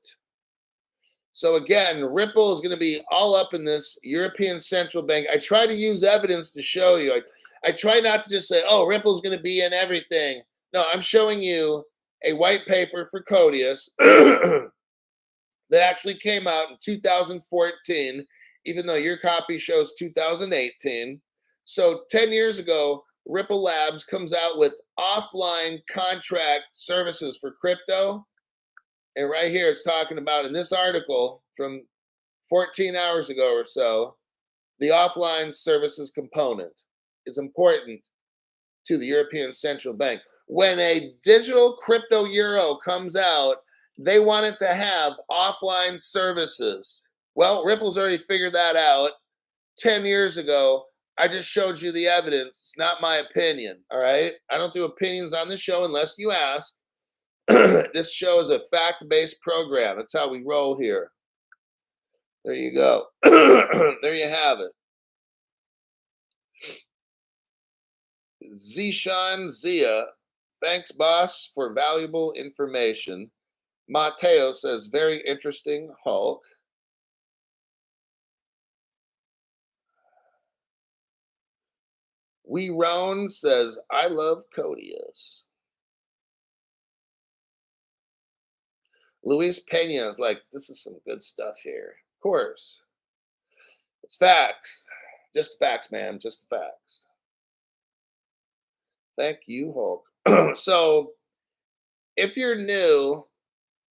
So again, Ripple is going to be all up in this European Central Bank. I try to use evidence to show you. I try not to just say, oh, Ripple's going to be in everything. No, I'm showing you a white paper for Codius that actually came out in 2014, even though your copy shows 2018. So 10 years ago, Ripple Labs comes out with offline contract services for crypto. And right here, it's talking about in this article from 14 hours ago or so, the offline services component is important to the European Central Bank. When a digital crypto euro comes out, they want it to have offline services. Well, Ripple's already figured that out 10 years ago. I just showed you the evidence. It's not my opinion, all right? I don't do opinions on the show unless you ask. This show is a fact-based program. That's how we roll here. There you go. There you have it. Zishan Zia, thanks, boss, for valuable information. Mateo says, very interesting, Hulk. We Roan says, I love Codius. Luis Pena is like, this is some good stuff here. Of course. It's facts. Just facts, man. Just facts. Thank you, Hulk. So if you're new,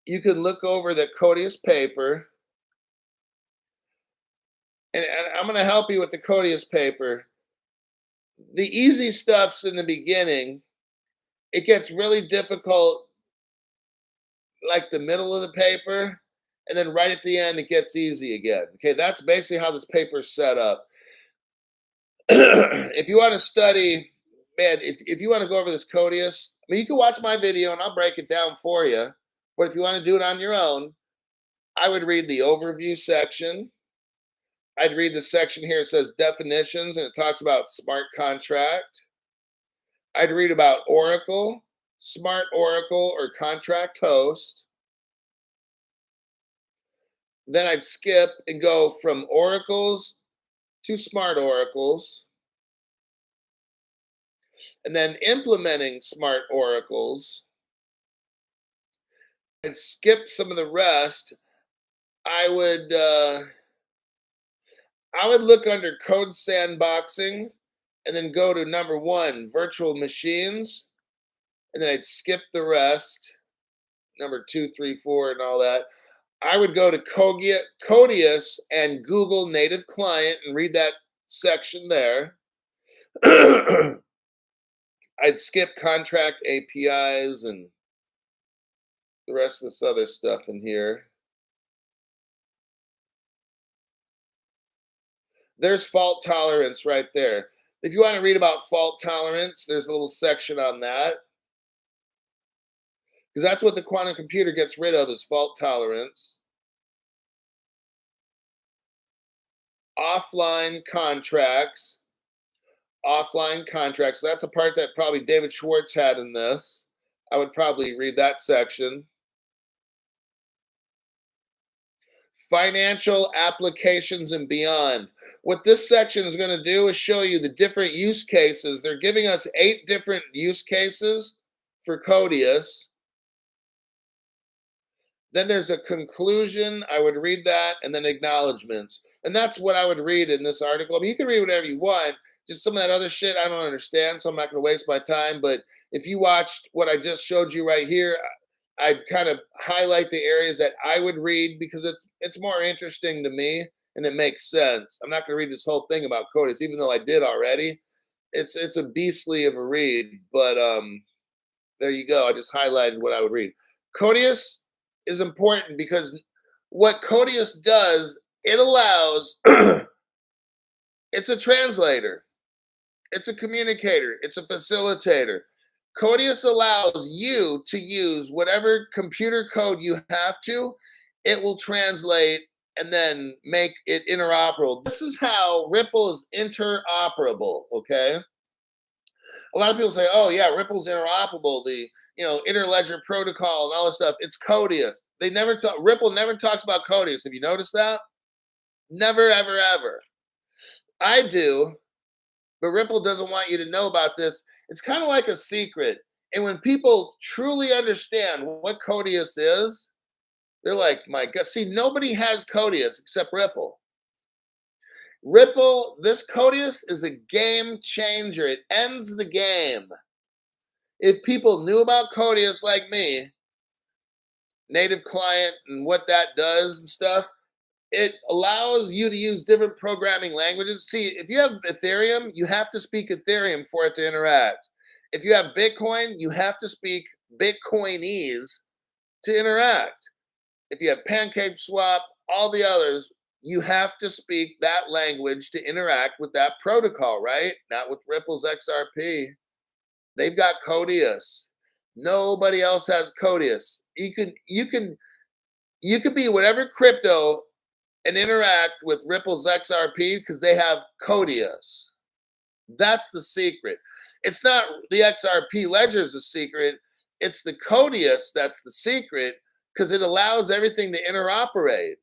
you can look over the Codius paper. And I'm going to help you with the Codius paper. The easy stuff's in the beginning. It gets really difficult, like the middle of the paper. And then right at the end, it gets easy again. Okay, that's basically how this paper's set up. If you want to study, man, if you want to go over this Codius, I mean, you can watch my video and I'll break it down for you. But if you want to do it on your own, I would read the overview section. I'd read the section here. It says definitions and it talks about smart contract. I'd read about Oracle, smart Oracle, or contract host. Then I'd skip and go from oracles to smart oracles. And then implementing smart oracles. I'd skip some of the rest. I would look under code sandboxing and then go to number 1, virtual machines. And then I'd skip the rest, number 2, 3, 4, and all that. I would go to Codius and Google Native Client and read that section there. I'd skip contract APIs and the rest of this other stuff in here. There's fault tolerance right there. If you want to read about fault tolerance, there's a little section on that. Because that's what the quantum computer gets rid of is fault tolerance. Offline contracts. Offline contracts. So that's a part that probably David Schwartz had in this. I would probably read that section. Financial applications and beyond. What this section is going to do is show you the different use cases. They're giving us 8 different use cases for Codius. Then there's a conclusion. I would read that, and then acknowledgments. And that's what I would read in this article. I mean, you can read whatever you want. Just some of that other shit I don't understand, so I'm not going to waste my time. But if you watched what I just showed you right here, I'd kind of highlight the areas that I would read because it's more interesting to me and it makes sense. I'm not going to read this whole thing about Codius, even though I did already. It's a beastly of a read, but there you go. I just highlighted what I would read. Codius is important because what Codius does, it allows, it's a translator, it's a communicator, it's a facilitator. Codius allows you to use whatever computer code you have to, it will translate and then make it interoperable. This is how Ripple is interoperable, okay? A lot of people say, oh yeah, Ripple's interoperable, the interledger protocol and all this stuff. It's Codius. Ripple never talks about Codius. Have you noticed that? Never, ever, ever. I do, but Ripple doesn't want you to know about this. It's kind of like a secret. And when people truly understand what Codius is, they're like, my God, see, nobody has Codius except Ripple. Ripple, this Codius is a game changer. It ends the game. If people knew about Codius like me, native client and what that does and stuff, it allows you to use different programming languages. See, if you have Ethereum, you have to speak Ethereum for it to interact. If you have Bitcoin, you have to speak Bitcoinese to interact. If you have Pancake Swap, all the others, you have to speak that language to interact with that protocol, right? Not with Ripple's XRP. They've got Codius. Nobody else has Codius. You can be whatever crypto and interact with Ripple's XRP because they have Codius. That's the secret. It's not the XRP ledger is a secret. It's the Codius that's the secret because it allows everything to interoperate.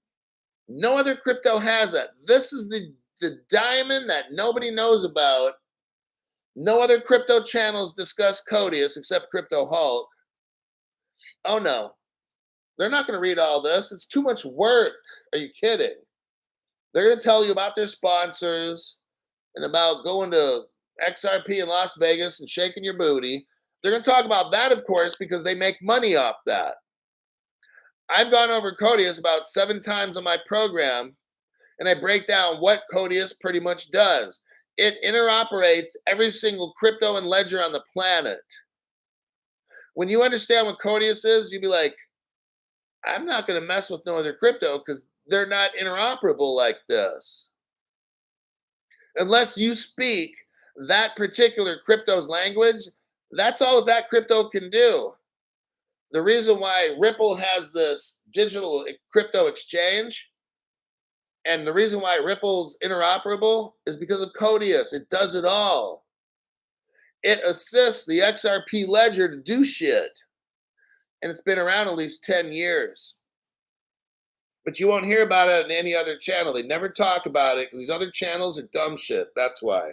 No other crypto has that. This is the diamond that nobody knows about. No other crypto channels discuss Codius except Crypto Hulk. Oh no. They're not going to read all this. It's too much work. Are you kidding? They're going to tell you about their sponsors and about going to XRP in Las Vegas and shaking your booty. They're going to talk about that, of course, because they make money off that. I've gone over Codius about 7 times on my program, and I break down what Codius pretty much does. It interoperates every single crypto and ledger on the planet. When you understand what Codius is, you'll be like, I'm not going to mess with no other crypto because they're not interoperable like this. Unless you speak that particular crypto's language, that's all that crypto can do. The reason why Ripple has this digital crypto exchange and the reason why Ripple's interoperable is because of Codius. It does it all. It assists the XRP ledger to do shit. And it's been around at least 10 years. But you won't hear about it on any other channel. They never talk about it because these other channels are dumb shit. That's why.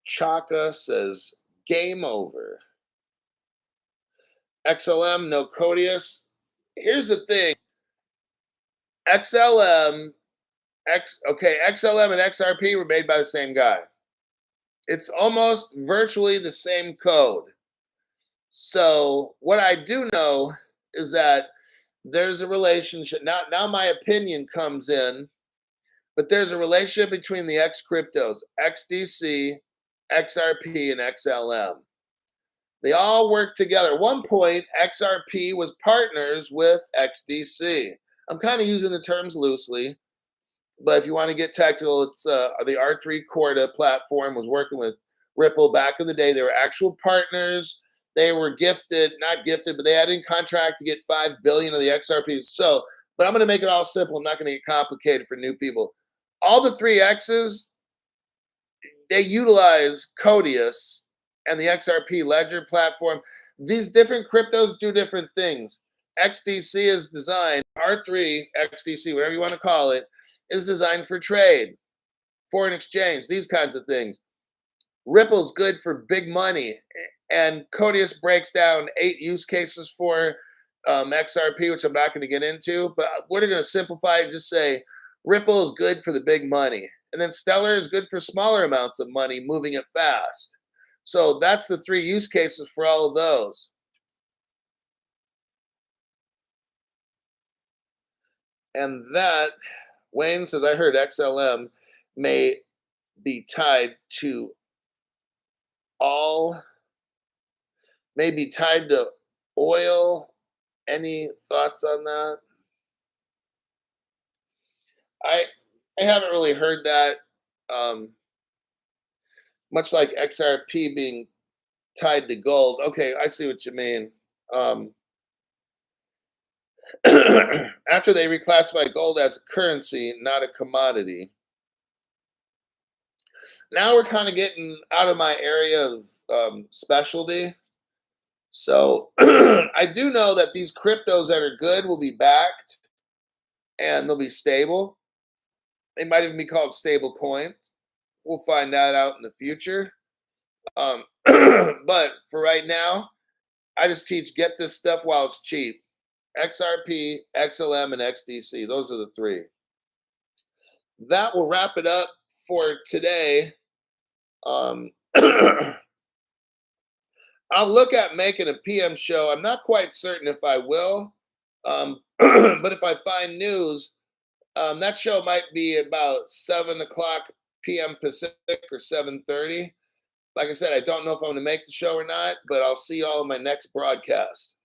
Chaka says, game over. XLM, no Codius. Here's the thing. XLM and XRP were made by the same guy. It's almost virtually the same code. So what I do know is that there's a relationship. Now my opinion comes in, but there's a relationship between the X cryptos, XDC, XRP, and XLM. They all work together. At one point, XRP was partners with XDC. I'm kind of using the terms loosely, but if you want to get technical, it's the R3 Corda platform was working with Ripple back in the day. They were actual partners. They were not gifted, but they had in contract to get 5 billion of the XRPs. So, but I'm going to make it all simple. I'm not going to get complicated for new people. All the 3 X's, they utilize Codius and the XRP ledger platform. These different cryptos do different things. XDC is designed, R3, XDC, whatever you want to call it, is designed for trade, foreign exchange, these kinds of things. Ripple's good for big money, and Codius breaks down 8 use cases for XRP, which I'm not going to get into, but we're going to simplify and just say Ripple is good for the big money, and then Stellar is good for smaller amounts of money, moving it fast. So that's the 3 use cases for all of those. And that, Wayne says, I heard XLM may be tied to oil. Any thoughts on that? I haven't really heard that. Much like XRP being tied to gold. Okay, I see what you mean. After they reclassify gold as a currency, not a commodity. Now we're kind of getting out of my area of specialty. So I do know that these cryptos that are good will be backed and they'll be stable. They might even be called stable coins. We'll find that out in the future. But for right now, I just teach get this stuff while it's cheap. XRP, XLM, and XDC. Those are the 3. That will wrap it up for today. I'll look at making a PM show. I'm not quite certain if I will. But if I find news, that show might be about 7 o'clock p.m. Pacific or 7:30. Like I said, I don't know if I'm going to make the show or not, but I'll see y'all in my next broadcast.